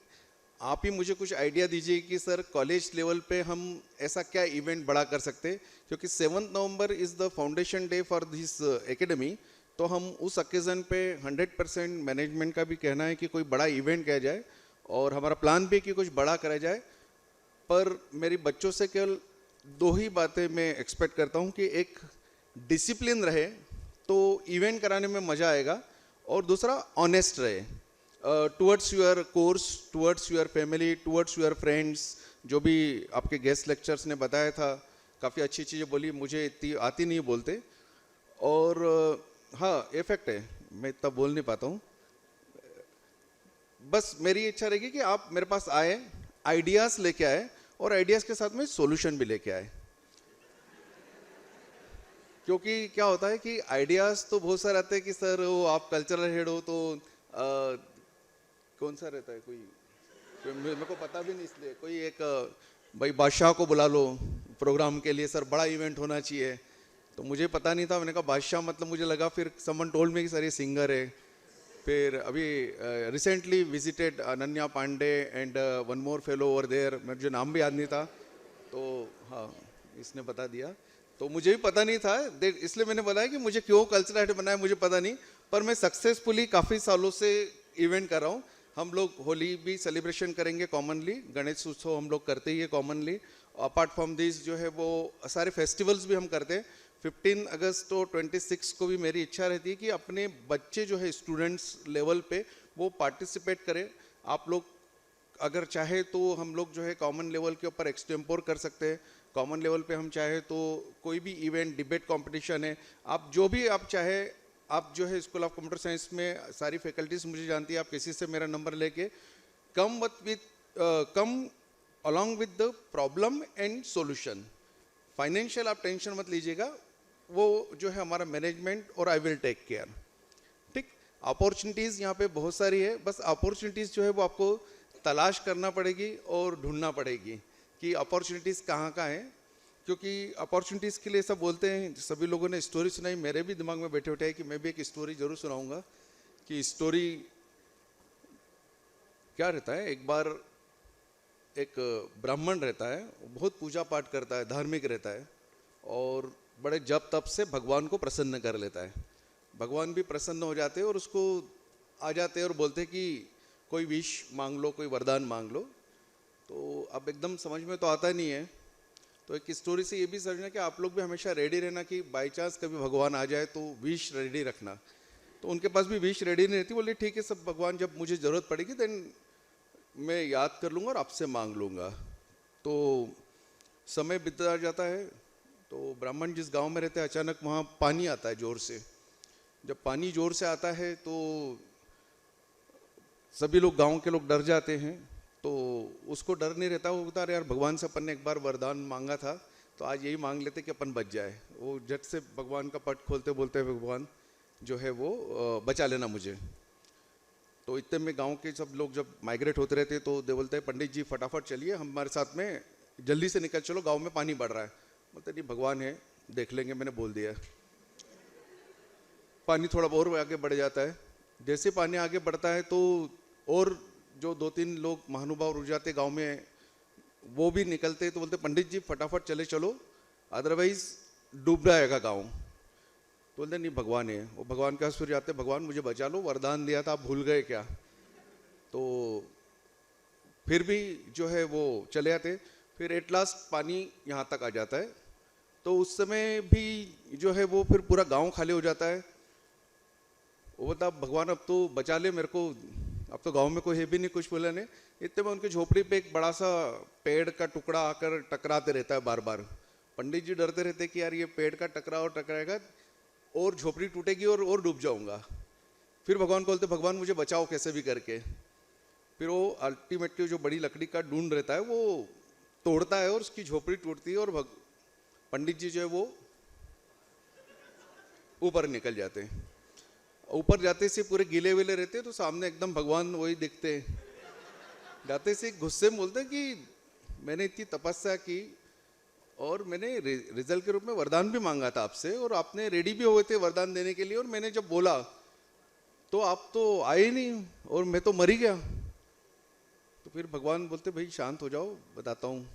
[SPEAKER 10] आप ही मुझे कुछ आइडिया दीजिए कि सर कॉलेज लेवल पे हम ऐसा क्या इवेंट बड़ा कर सकते हैं, क्योंकि 7 November is the foundation day for this academy. तो हम उस ओकेज़न पे 100% मैनेजमेंट का भी कहना है कि कोई बड़ा इवेंट किया जाए, और हमारा प्लान भी कि कुछ बड़ा करा जाए। पर मेरी बच्चों से केवल 2 ही बातें मैं एक्सपेक्ट करता हूँ कि एक डिसिप्लिन रहे तो इवेंट कराने में मज़ा आएगा, और दूसरा ऑनेस्ट रहे towards your course, towards your family, towards your friends. जो भी आपके गेस्ट लेक्चर्स ने बताया था, काफ़ी अच्छी चीज़ें बोली, मुझे इतनी आती नहीं बोलते। और हाँ, इफेक्ट है, मैं इतना बोल नहीं पाता हूँ। बस मेरी इच्छा रहेगी कि आप मेरे पास आए, आइडियाज़ लेके आए, और आइडियाज़ के साथ में सॉल्यूशन भी लेके आए। क्योंकि क्या होता है कि आइडियाज़ तो बहुत सारे आते हैं कि सर वो आप कल्चरल हेड हो तो कौन सा रहता है, कोई मेरे को पता भी नहीं, इसलिए कोई एक भाई बादशाह को बुला लो प्रोग्राम के लिए, सर बड़ा इवेंट होना चाहिए। तो मुझे पता नहीं था, मैंने कहा बादशाह मतलब मुझे लगा, फिर समवन टोल्ड मी कि सर ये सिंगर है। फिर अभी recently visited Ananya Pandey and one more fellow over there, मुझे नाम भी याद नहीं था, तो हाँ इसने बता दिया। तो मुझे भी पता नहीं था, इसलिए मैंने बताया कि मुझे क्यों कल्चरल हेड बनाया मुझे पता नहीं, पर मैं सक्सेसफुली काफ़ी सालों से इवेंट कर रहा हूँ। हम लोग होली भी सेलिब्रेशन करेंगे कॉमनली, गणेश उत्सव हम लोग करते ही है कॉमनली। अपार्ट फ्रॉम दिस जो है वो सारे फेस्टिवल्स भी हम करते हैं। 15 अगस्त और 26 को भी मेरी इच्छा रहती है कि अपने बच्चे जो है स्टूडेंट्स लेवल पे वो पार्टिसिपेट करें। आप लोग अगर चाहे तो हम लोग जो है कॉमन लेवल के ऊपर एक्सटेम्पोर कर सकते हैं। कॉमन लेवल पे हम चाहे तो कोई भी इवेंट, डिबेट कंपटीशन है, आप जो भी आप चाहे, आप जो है स्कूल ऑफ कंप्यूटर साइंस में सारी फैकल्टीज मुझे जानती है, आप किसी से मेरा नंबर लेके come along with the problem and solution. Financial आप टेंशन मत लीजिएगा, वो जो है हमारा मैनेजमेंट, और आई विल टेक केयर। ठीक, अपॉर्चुनिटीज़ यहाँ पे बहुत सारी है, बस अपॉर्चुनिटीज़ जो है वो आपको तलाश करना पड़ेगी और ढूंढना पड़ेगी कि अपॉर्चुनिटीज़ कहाँ कहाँ हैं। क्योंकि अपॉर्चुनिटीज़ के लिए सब बोलते हैं, सभी लोगों ने स्टोरी सुनाई, मेरे भी दिमाग में बैठे उठे है कि मैं भी एक स्टोरी ज़रूर सुनाऊंगा। कि स्टोरी क्या रहता है, एक बार एक ब्राह्मण रहता है, बहुत पूजा पाठ करता है, धार्मिक रहता है, और बड़े जप तप से भगवान को प्रसन्न कर लेता है। भगवान भी प्रसन्न हो जाते हैं और उसको आ जाते हैं और बोलते हैं कि कोई विश मांग लो, कोई वरदान मांग लो। तो अब एकदम समझ में तो आता नहीं है, तो एक स्टोरी से ये भी समझना कि आप लोग भी हमेशा रेडी रहना कि बाई चांस कभी भगवान आ जाए तो विश रेडी रखना। तो उनके पास भी विश रेडी नहीं रहती, बोले ठीक है सब भगवान, जब मुझे ज़रूरत पड़ेगी देन मैं याद कर लूँगा और आपसे मांग लूँगा। तो समय बीतता जाता है, तो ब्राह्मण जिस गांव में रहते हैं अचानक वहाँ पानी आता है जोर से। जब पानी जोर से आता है तो सभी लोग, गांव के लोग डर जाते हैं। तो उसको डर नहीं रहता, वो बोलता अरे यार भगवान से अपन ने एक बार वरदान मांगा था तो आज यही मांग लेते कि अपन बच जाए। वो झट से भगवान का पट खोलते बोलते हैं भगवान जो है वो बचा लेना मुझे। तो इतने में गांव के सब लोग जब माइग्रेट होते रहते तो दे बोलते हैं पंडित जी फटाफट चलिए हमारे साथ में, जल्दी से निकल चलो, गांव में पानी बढ़ रहा है। बोलते नहीं भगवान है देख लेंगे, मैंने बोल दिया। पानी थोड़ा और आगे बढ़ जाता है। जैसे पानी आगे बढ़ता है तो और जो 2-3 लोग महानुभाव रुक जाते गांव में, वो भी निकलते तो बोलते पंडित जी फटाफट चले चलो अदरवाइज डूब जाएगा गांव। तो बोलते नहीं भगवान है। वो भगवान के पास फिर जाते, भगवान मुझे बचा लो, वरदान दिया था आप भूल गए क्या। तो फिर भी जो है वो चले आते। फिर एट लास्ट पानी यहाँ तक आ जाता है। तो उस समय भी जो है वो फिर पूरा गांव खाली हो जाता है। वो बता भगवान अब तो बचा ले मेरे को, अब तो गांव में कोई है भी नहीं, कुछ बोला नहीं। इतने में उनकी झोपड़ी पे एक बड़ा सा पेड़ का टुकड़ा आकर टकराते रहता है बार बार। पंडित जी डरते रहते कि यार ये पेड़ का टकराएगा और झोपड़ी टूटेगी और डूब जाऊंगा। फिर भगवान को बोलते भगवान मुझे बचाओ कैसे भी करके। फिर वो अल्टीमेटली जो बड़ी लकड़ी का डूंड रहता है वो तोड़ता है और उसकी झोपड़ी टूटती है और पंडित जी जो है वो ऊपर निकल जाते हैं। ऊपर जाते से पूरे गीले विले रहते तो सामने एकदम भगवान वही दिखते हैं। जाते से गुस्से में बोलते कि मैंने इतनी तपस्या की और मैंने रिजल्ट के रूप में वरदान भी मांगा था आपसे और आपने रेडी भी हुए थे वरदान देने के लिए, और मैंने जब बोला तो आप तो आए ही नहीं और मैं तो मर ही गया। तो फिर भगवान बोलते भाई शांत हो जाओ बताता हूँ।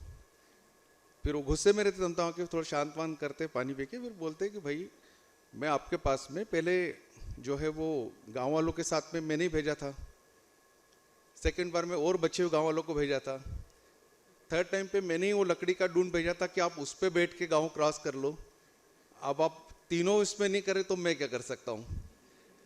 [SPEAKER 10] फिर वो गुस्से में रहते तमता कि थोड़ा शांत वांत करते पानी पी के, फिर बोलते कि भाई मैं आपके पास में पहले जो है वो गांव वालों के साथ में मैंने ही भेजा था, सेकंड बार में और बच्चे गांव वालों को भेजा था, थर्ड टाइम पे मैंने ही वो लकड़ी का ढूंढ भेजा था कि आप उस पर बैठ के गांव क्रॉस कर लो। अब आप तीनों इसमें नहीं करे तो मैं क्या कर सकता हूँ।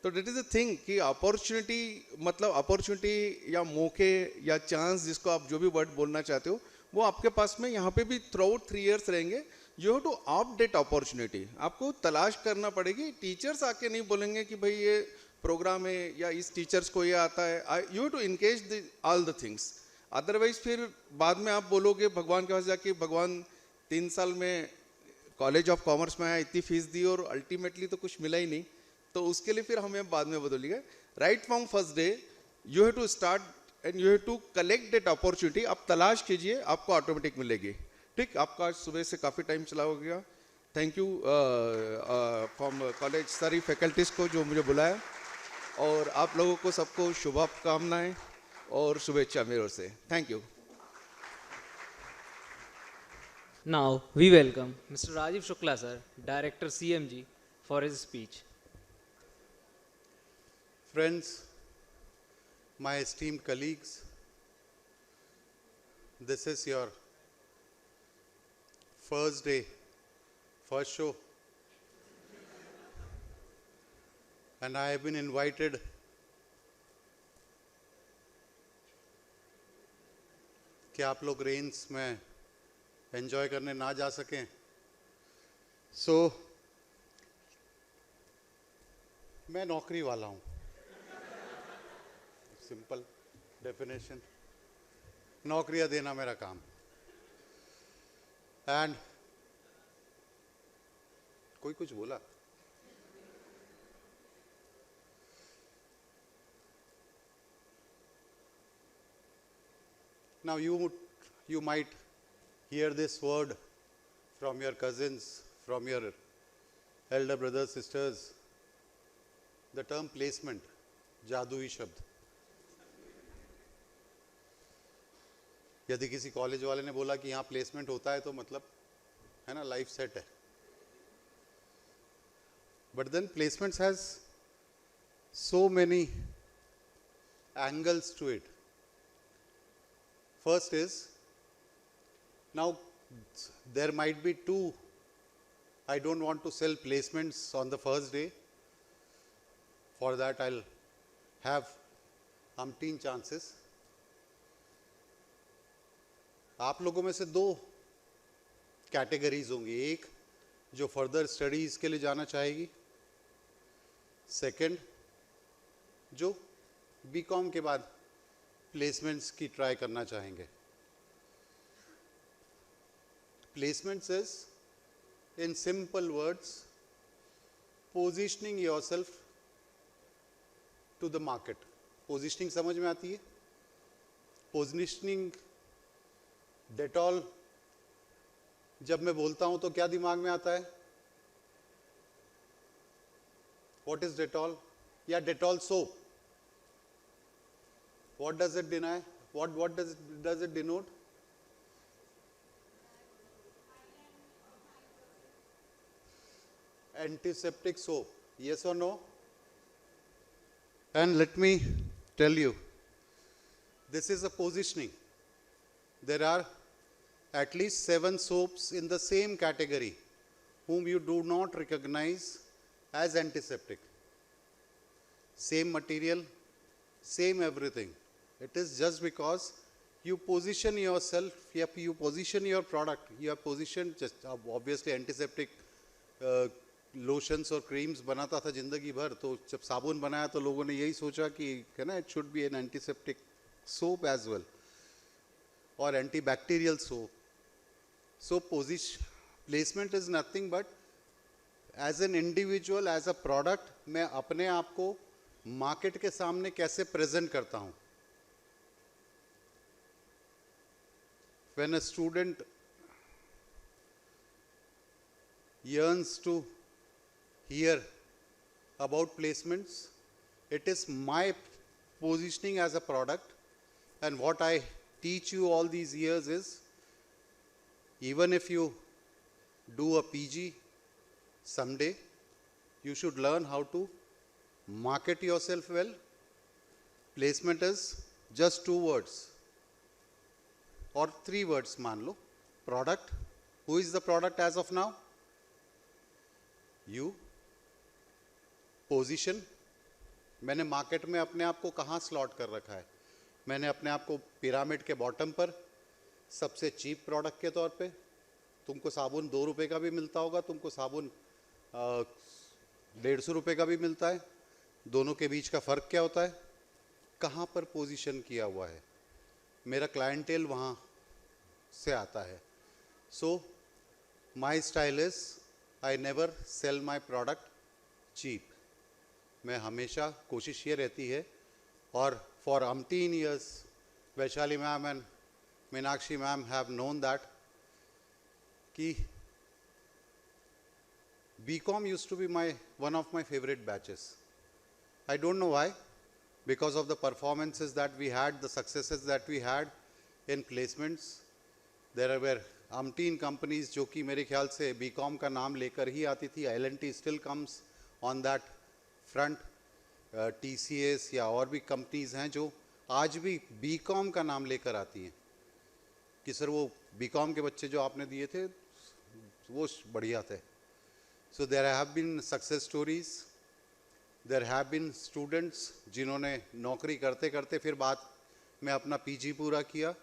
[SPEAKER 10] तो डेट इज द थिंग कि अपॉर्चुनिटी, मतलब अपॉर्चुनिटी या मौके या चांस, जिसको आप जो भी वर्ड बोलना चाहते हो, वो आपके पास में यहाँ पे भी थ्रू आउट 3 years रहेंगे। You have to update opportunity, आपको तलाश करना पड़ेगी। टीचर्स आके नहीं बोलेंगे कि भाई ये प्रोग्राम है या इस टीचर्स को ये आता है। You have to engage all the things, otherwise फिर बाद में आप बोलोगे भगवान के पास जाके भगवान 3 साल में कॉलेज ऑफ कॉमर्स में आया, इतनी फीस दी और अल्टीमेटली तो कुछ मिला ही नहीं। तो उसके लिए फिर हमें बाद में बदलिएगा। Right from first day you have to start and you have to collect that opportunity. आप तलाश कीजिए, आपको ऑटोमेटिक मिलेगी। ठीक, आपका सुबह से काफ़ी टाइम चला हो गया। थैंक यू फ्रॉम कॉलेज सारी फैकल्टीज़ को जो मुझे बुलाया, और आप लोगों को सबको शुभकामनाएं और शुभेच्छा मेरी ओर से। Thank you.
[SPEAKER 1] Now we welcome Mr. Rajiv Shukla sir, Director CMG, for his speech.
[SPEAKER 11] Friends, my esteemed colleagues, this is your first day, first show, and I have been invited कि आप लोग रेंज में enjoy करने ना जा सकें। सो मैं नौकरी वाला हूँ, सिंपल डेफिनेशन, नौकरियाँ देना मेरा काम। एंड कोई कुछ बोला? Now you might hear this word from your cousins, from your elder brothers, sisters, the term placement, जादुई शब्द। यदि किसी कॉलेज वाले ने बोला कि यहाँ प्लेसमेंट होता है तो मतलब है ना, लाइफ सेट है। But then placements has so many angles to it. First is, now there might be two, I don't want to sell placements on the first day. For that I'll have umpteen chances. आप लोगों में से 2 categories होंगी। एक जो further studies के लिए जाना चाहेगी, सेकंड जो बीकॉम के बाद प्लेसमेंट्स की ट्राई करना चाहेंगे. Placements is, in simple words, positioning yourself to the market. Positioning समझ में आती है? Positioning, Dettol, जब मैं बोलता हूं तो क्या दिमाग में आता है? What is Dettol? या Dettol soap. What does it deny? What does it denote? Antiseptic soap, yes or no? And let me tell you, this is a positioning. There are at least 7 soaps in the same category whom you do not recognize as antiseptic. Same material, same everything. It is just because you position yourself, you position your product, you are positioned, just obviously antiseptic lotions और creams बनाता था ज़िंदगी भर, तो जब साबुन बनाया तो लोगों ने यही सोचा कि है ना, it should be an antiseptic soap as well और antibacterial soap. So placement is nothing but as an individual, as a product, मैं अपने आप को मार्केट के सामने कैसे प्रेजेंट करता हूँ. When a student yearns to hear about placements, it is my positioning as a product, and what I teach you all these years is, even if you do a PG someday, you should learn how to market yourself well. Placement is just 2 words or 3 words मान लो. Product, who is the product as of now? You. Position, मैंने market में अपने आप को कहाँ slot कर रखा है? मैंने अपने आप को पिरामिड के बॉटम पर, सबसे चीप प्रोडक्ट के तौर पे. तुमको साबुन 2 रुपए का भी मिलता होगा, तुमको साबुन 150 रुपए का भी मिलता है. दोनों के बीच का फ़र्क क्या होता है? कहाँ पर पोजीशन किया हुआ है. मेरा क्लाइंटेल वहाँ से आता है. So my style is, I never sell my product cheap. मैं हमेशा कोशिश ये रहती है, और for umpteen years, Vaishali ma'am and Meenakshi ma'am have known that कि BCom used to be one of my favorite batches. I don't know why, because of the performances that we had, the successes that we had in placements. There were umpteen companies जो कि मेरे ख्याल से BCom का नाम लेकर ही आती थी. L&T still comes on that front. TCS या और भी कंपनीज हैं जो आज भी बीकॉम का नाम लेकर आती हैं कि सर वो बीकॉम के बच्चे जो आपने दिए थे वो बढ़िया थे. So there have been success stories. There have been students जिन्होंने नौकरी करते करते फिर बाद में अपना PG पूरा किया.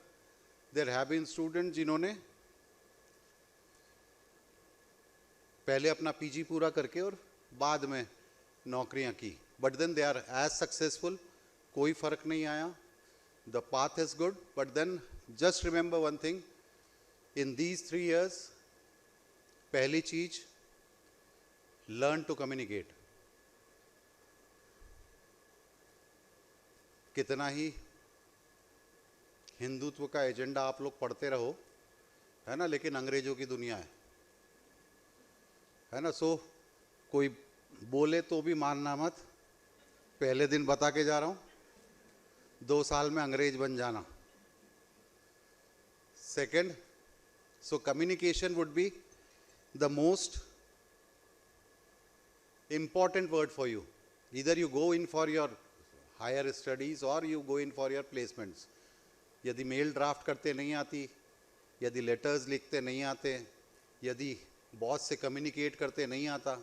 [SPEAKER 11] There have been students जिन्होंने पहले अपना पीजी पूरा करके और बाद में नौकरियां की, but then they are as successful. कोई फ़र्क नहीं आया. The path is good, but then just remember one thing, in these 3 years, पहली चीज, लर्न टू कम्युनिकेट. कितना ही हिंदुत्व का एजेंडा आप लोग पढ़ते रहो, है ना, लेकिन अंग्रेजों की दुनिया है ना. सो कोई बोले तो भी मानना मत. पहले दिन बता के जा रहा हूँ, 2 साल में अंग्रेज बन जाना. Second, so communication would be the most important word for you. Either you go in for your higher studies or you go in for your placements. यदि मेल ड्राफ्ट करते नहीं आती, यदि लेटर्स लिखते नहीं आते, यदि बॉस से कम्युनिकेट करते नहीं आता,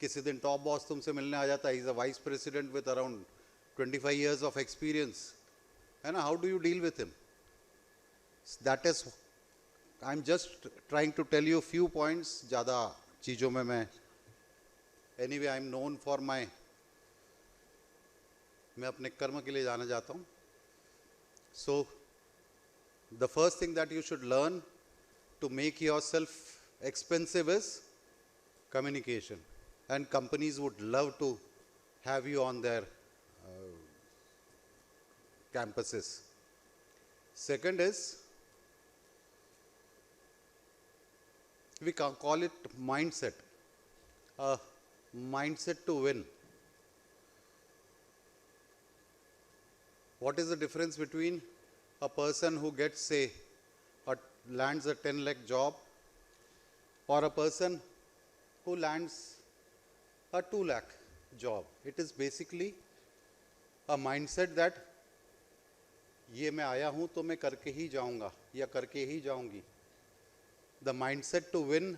[SPEAKER 11] किसी दिन टॉप बॉस तुमसे मिलने आ जाता, is a vice president with around 25 years of experience, है ना, how do you deal with him? That is, I am just trying to tell you few points, ज़्यादा चीज़ों में मैं anyway I am known for my, मैं अपने कर्म के लिए जाना जाता हूँ. So the first thing that you should learn to make your self expensive is communication, and companies would love to have you on their campuses. Second is, we can call it mindset, a mindset to win. What is the difference between a person who gets, say, lands a 10 lakh job, or a person who lands a 2 lakh job? It is basically a mindset that ये मैं आया हूँ तो मैं करके ही जाऊँगा या करके ही जाऊँगी. The mindset to win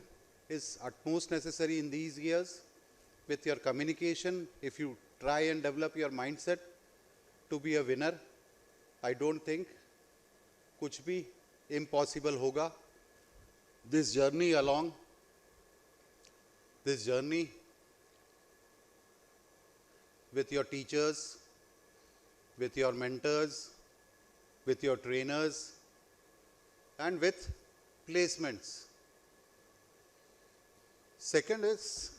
[SPEAKER 11] is utmost necessary in these years. With your communication, if you try and develop your mindset to be a winner, I don't think कुछ भी impossible होगा. This journey with your teachers, with your mentors, with your trainers, and with placements. Second is,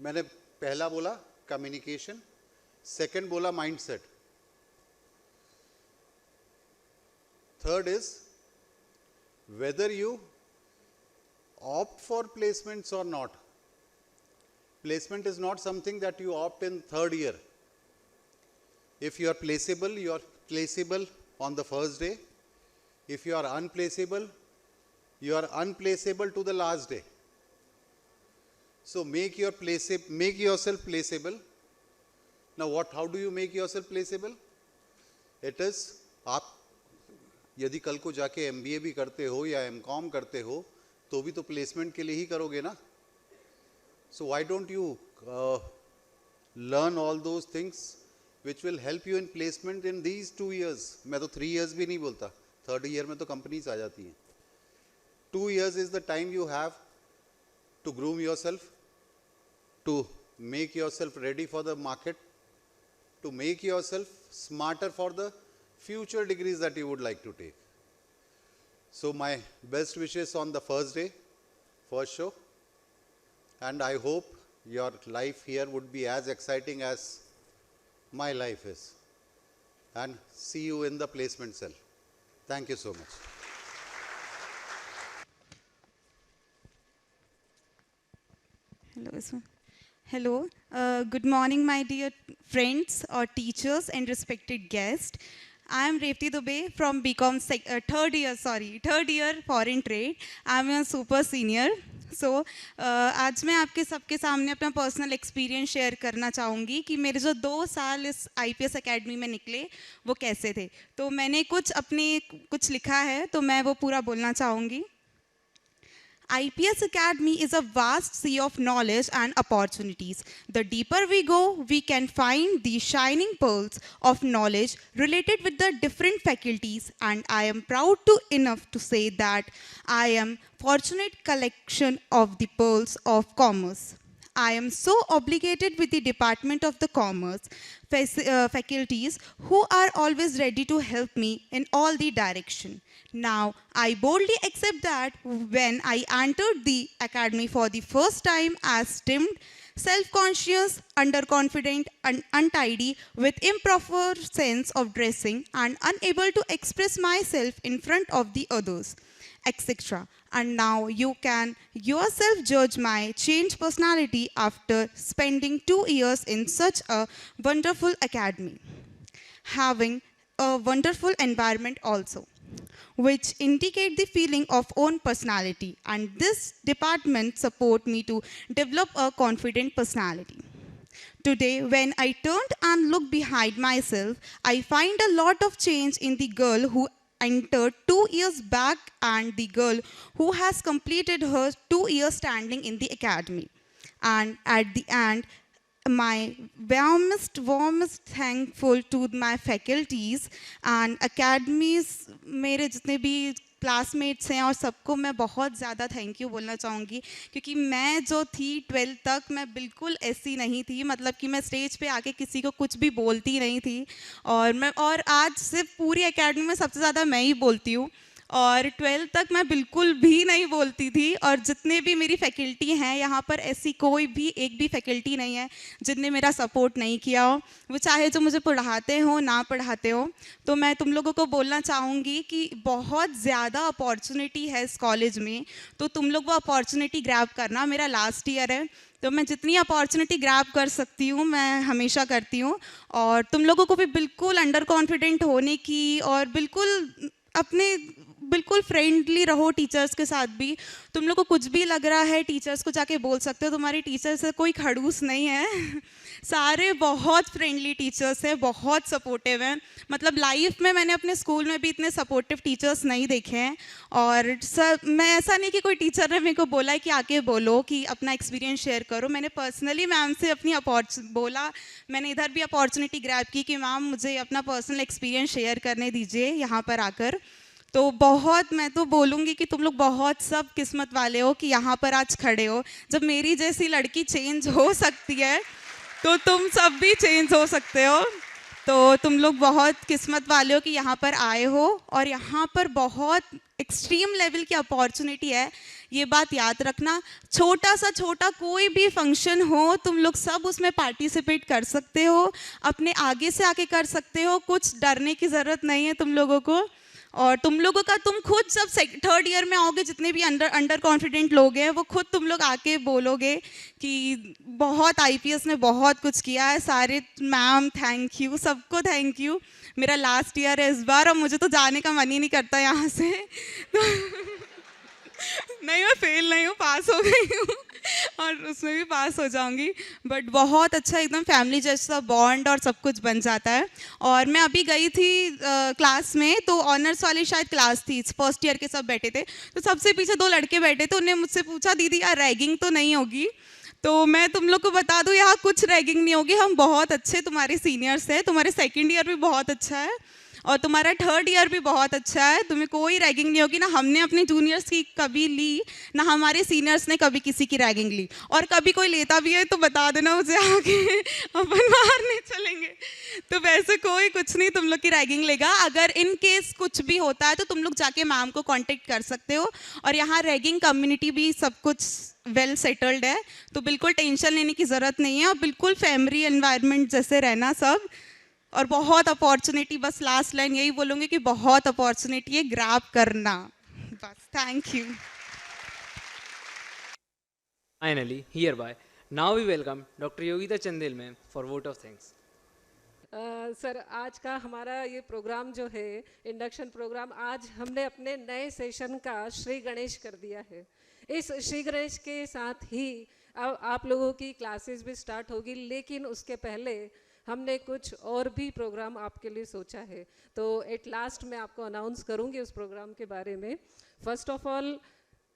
[SPEAKER 11] मैंने पहला बोला communication, second बोला mindset. Third is, whether you opt for placements or not. Placement is not something that you opt in third year. If you are placeable on the first day. If you are unplaceable, you are unplaceable to the last day. So make yourself placeable. Now how do you make yourself placeable? It is, आप यदि कल को जाके MBA भी करते हो या MCOM करते हो तो भी तो प्लेसमेंट के लिए ही करोगे ना. So why don't you learn all those things which will help you in placement in these 2 years. मैं तो 3 years भी नहीं बोलता, third year में तो companies आ जाती हैं. 2 years is the time you have to groom yourself, to make yourself ready for the market, to make yourself smarter for the future degrees that you would like to take. So my best wishes on the first day, first show, and I hope your life here would be as exciting as my life is. And see you in the placement cell. Thank you so much.
[SPEAKER 3] Hello, sir. Hello. Good morning, my dear friends or teachers and respected guests. I am Revati Dubey from BCom third year Foreign Trade. I am a super senior. So, आज मैं आपके सबके सामने अपना personal experience share करना चाहूँगी कि मेरे जो 2 साल इस IPS एकेडमी में निकले वो कैसे थे. तो मैंने कुछ लिखा है तो मैं वो पूरा बोलना चाहूँगी. IPS Academy is a vast sea of knowledge and opportunities. The deeper we go, we can find the shining pearls of knowledge related with the different faculties, and I am proud enough to say that I am fortunate collection of the pearls of commerce. I am so obligated with the Department of the Commerce faculties who are always ready to help me in all the direction. Now, I boldly accept that when I entered the academy for the first time as timid, self-conscious, underconfident, and untidy, with improper sense of dressing, and unable to express myself in front of the others, etc. And now you can yourself judge my changed personality after spending 2 years in such a wonderful academy, having a wonderful environment also, which indicate the feeling of own personality, and this department support me to develop a confident personality. Today, when I turned and looked behind myself, I find a lot of change in the girl who entered 2 years back and the girl who has completed her 2 years standing in the academy. And at the end, my warmest thankful to my faculties and academies, मेरे जितने भी classmates हैं और सबको मैं बहुत ज़्यादा thank you बोलना चाहूँगी, क्योंकि मैं जो थी 12th तक मैं बिल्कुल ऐसी नहीं थी, मतलब कि मैं स्टेज पे आके किसी को कुछ भी बोलती नहीं थी। और आज सिर्फ पूरी एकेडमी में सबसे ज़्यादा मैं ही बोलती हूँ। और 12th तक मैं बिल्कुल भी नहीं बोलती थी। और जितने भी मेरी फैकल्टी हैं यहाँ पर, ऐसी कोई भी एक भी फैकल्टी नहीं है जिनने मेरा सपोर्ट नहीं किया हो, वो चाहे जो मुझे पढ़ाते हो ना पढ़ाते हो। तो मैं तुम लोगों को बोलना चाहूँगी कि बहुत ज़्यादा अपॉर्चुनिटी है इस कॉलेज में, तो तुम लोग वो अपॉर्चुनिटी ग्रैब करना। मेरा लास्ट ईयर है, तो मैं जितनी अपॉर्चुनिटी ग्रैब कर सकती हूँ मैं हमेशा करती हूँ। और तुम लोगों को भी बिल्कुल अंडर कॉन्फिडेंट होने की, और बिल्कुल फ्रेंडली रहो टीचर्स के साथ भी। तुम लोग को कुछ भी लग रहा है टीचर्स को जाके बोल सकते हो, तुम्हारी टीचर्स से कोई खड़ूस नहीं है सारे बहुत फ्रेंडली टीचर्स हैं, बहुत सपोर्टिव हैं। मतलब लाइफ में मैंने अपने स्कूल में भी इतने सपोर्टिव टीचर्स नहीं देखे हैं। और मैं ऐसा नहीं कि कोई टीचर ने मेरे को बोला है कि आके बोलो कि अपना एक्सपीरियंस शेयर करो। मैंने पर्सनली मैम से अपनी बोला, मैंने इधर भी अपॉर्चुनिटी ग्रैब की कि मैम मुझे अपना पर्सनल एक्सपीरियंस शेयर करने दीजिए यहाँ पर आकर। तो मैं तो बोलूँगी कि तुम लोग बहुत सब किस्मत वाले हो कि यहाँ पर आज खड़े हो। जब मेरी जैसी लड़की चेंज हो सकती है तो तुम सब भी चेंज हो सकते हो। तो तुम लोग बहुत किस्मत वाले हो कि यहाँ पर आए हो, और यहाँ पर बहुत एक्सट्रीम लेवल की अपॉर्चुनिटी है, ये बात याद रखना। छोटा सा छोटा कोई भी फंक्शन हो, तुम लोग सब उसमें पार्टिसिपेट कर सकते हो, अपने आगे से आके कर सकते हो, कुछ डरने की ज़रूरत नहीं है तुम लोगों को। और तुम लोगों का, तुम खुद जब 3rd ईयर में आओगे, जितने भी अंडर कॉन्फिडेंट लोग हैं वो खुद तुम लोग आके बोलोगे कि बहुत IPS ने बहुत कुछ किया है। सारे मैम थैंक यू, सबको थैंक यू। मेरा लास्ट ईयर है इस बार, और मुझे तो जाने का मन ही नहीं करता यहाँ से नहीं, मैं फेल नहीं हूँ, पास हो गई हूँ और उसमें भी पास हो जाऊंगी। बट बहुत अच्छा, एकदम फैमिली जैसा बॉन्ड और सब कुछ बन जाता है। और मैं अभी गई थी क्लास में, तो ऑनर्स वाली शायद क्लास थी, 1st ईयर के सब बैठे थे, तो सबसे पीछे 2 लड़के बैठे थे। उन्होंने मुझसे पूछा, दीदी यार रैगिंग तो नहीं होगी? तो मैं तुम लोग को बता दूँ, यहाँ कुछ रैगिंग नहीं होगी, हम बहुत अच्छे तुम्हारे सीनियर्स हैं, तुम्हारे 2nd ईयर भी बहुत अच्छा है और तुम्हारा 3rd ईयर भी बहुत अच्छा है, तुम्हें कोई रैगिंग नहीं होगी। ना हमने अपने जूनियर्स की कभी ली, ना हमारे सीनियर्स ने कभी किसी की रैगिंग ली, और कभी कोई लेता भी है तो बता देना मुझे आगे अपन बाहर नहीं चलेंगे। तो वैसे कोई कुछ नहीं तुम लोग की रैगिंग लेगा। अगर इन केस कुछ भी होता है तो तुम लोग जाके मैम को कांटेक्ट कर सकते हो। और यहाँ रैगिंग कम्युनिटी भी सब कुछ वेल सेटल्ड है, तो बिल्कुल टेंशन लेने की ज़रूरत नहीं है, और बिल्कुल फैमिली एनवायरनमेंट जैसे रहना सब। और बहुत अपॉर्चुनिटी, बस लास्ट लाइन यही बोलूँगी कि बहुत अपॉर्चुनिटी है, ग्रैब करना बस। Thank you.
[SPEAKER 1] Finally, hereby, now we welcome Dr. Yogita Chandel ma'am for vote of thanks.
[SPEAKER 12] Sir, आज का हमारा ये प्रोग्राम जो है, इंडक्शन प्रोग्राम, आज हमने अपने नए सेशन का श्री गणेश कर दिया है। इस श्री गणेश के साथ ही अब आप लोगों की क्लासेस भी स्टार्ट होगी, लेकिन उसके पहले हमने कुछ और भी प्रोग्राम आपके लिए सोचा है, तो एट लास्ट मैं आपको अनाउंस करूँगी उस प्रोग्राम के बारे में। First of all,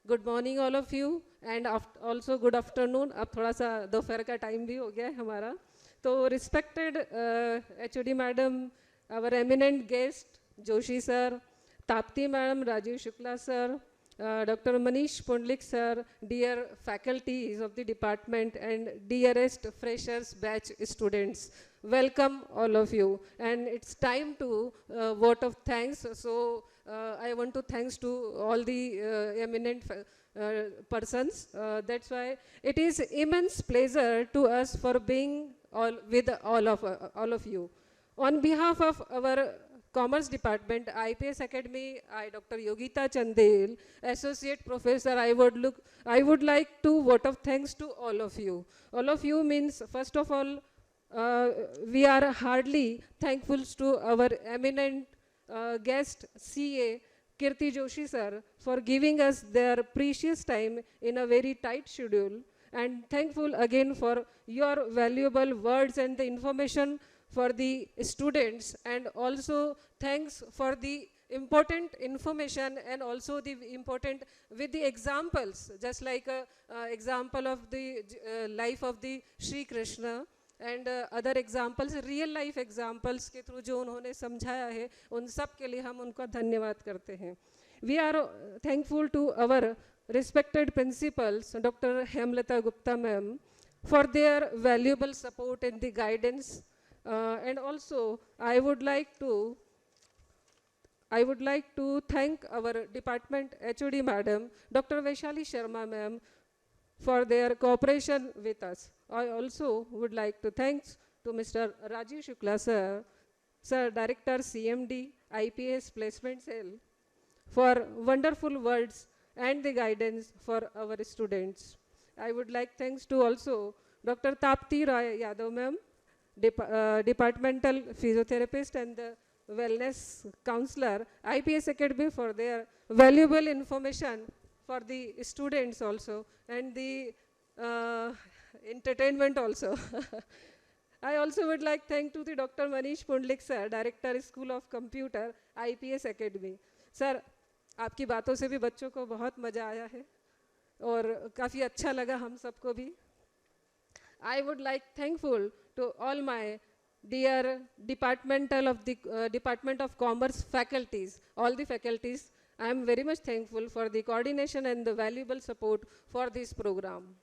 [SPEAKER 12] good morning all of you, and also good afternoon. अब थोड़ा सा दोपहर का टाइम भी हो गया है हमारा। तो respected HOD madam, our eminent guest Joshi sir, Tapti madam, Rajeev Shukla sir, Dr. Manish Pundlik sir, dear faculties of the department and dearest freshers batch students, welcome all of you. And it's time to vote of thanks. So I want to thanks to all the eminent persons. That's why it is immense pleasure to us for being with all of you. On behalf of our Commerce Department, IPS Academy, I, Dr. Yogita Chandel, Associate Professor, I would like to vote of thanks to all of you. All of you means, first of all, we are hardly thankful to our eminent guest, CA, Kirti Joshi sir, for giving us their precious time in a very tight schedule. And thankful again for your valuable words and the information for the students, and also thanks for the important information and also the important with the examples, just like example of the life of the Shri Krishna and other examples, real life examples के through जो उन्होंने समझाया है, उन सब के लिए हम उनका धन्यवाद करते हैं। We are thankful to our respected principals, Dr. Hemlata Gupta ma'am, for their valuable support and the guidance. And also, I would like to thank our department HOD madam, Dr. Vaishali Sharma ma'am, for their cooperation with us. I also would like to thank to Mr. Rajiv Shukla sir, Director CMD, IPS Placement Cell, for wonderful words and the guidance for our students. I would like thanks to also Dr. Tapti Roy Yadav ma'am, departmental physiotherapist and the wellness counselor, IPS Academy, for their valuable information for the students also and the entertainment also. I also would like thank to the Dr. Manish Pundlik sir, Director School of Computer, IPS Academy. Sir, आपकी बातों से भी बच्चों को बहुत मज़ा आया है और काफ़ी अच्छा लगा हम सबको भी. I would like thankful to all my dear Department of Commerce faculties, all the faculties. I am very much thankful for the coordination and the valuable support for this program.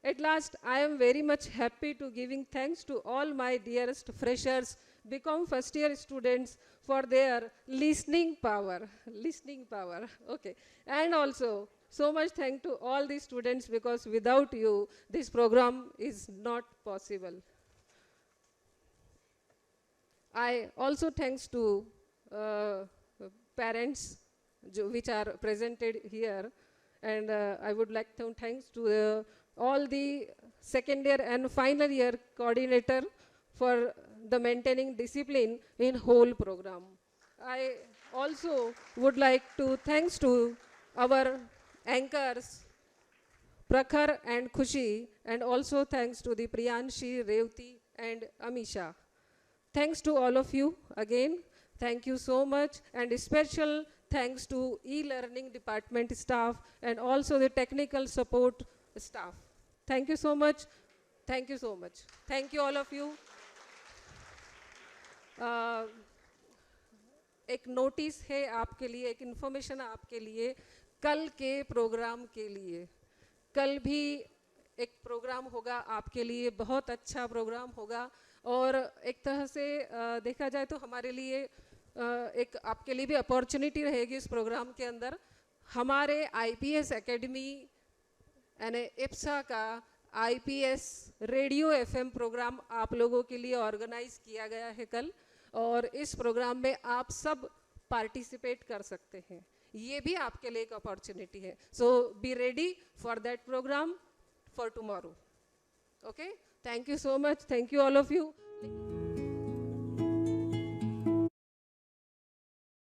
[SPEAKER 12] At last, I am very much happy to giving thanks to all my dearest freshers, become first year students for their listening power, okay. And also, so much thank to all the students because without you, this program is not possible. I also thanks to parents which are presented here, and I would like to thanks to all the second year and final year coordinator for the maintaining discipline in whole program. I also would like to thanks to our anchors Prakhar and Khushi, and also thanks to the Priyanshi, Revti and Amisha. Thanks to all of you again. Thank you so much, and a special thanks to e-learning department staff and also the technical support staff. Thank you so much. Thank you so much. Thank you all of you. एक notice है आपके लिए, एक information आपके लिए कल के programme के लिए. कल भी एक प्रोग्राम होगा आपके लिए, बहुत अच्छा प्रोग्राम होगा और एक तरह से देखा जाए तो हमारे लिए एक आपके लिए भी अपॉर्चुनिटी रहेगी इस प्रोग्राम के अंदर. हमारे IPS एकेडमी यानी इप्सा का IPS रेडियो FM प्रोग्राम आप लोगों के लिए ऑर्गेनाइज किया गया है कल, और इस प्रोग्राम में आप सब पार्टिसिपेट कर सकते हैं. ये भी आपके लिए एक अपॉर्चुनिटी है. So be ready for that programme for tomorrow. Okay, thank you so much. Thank you all of you.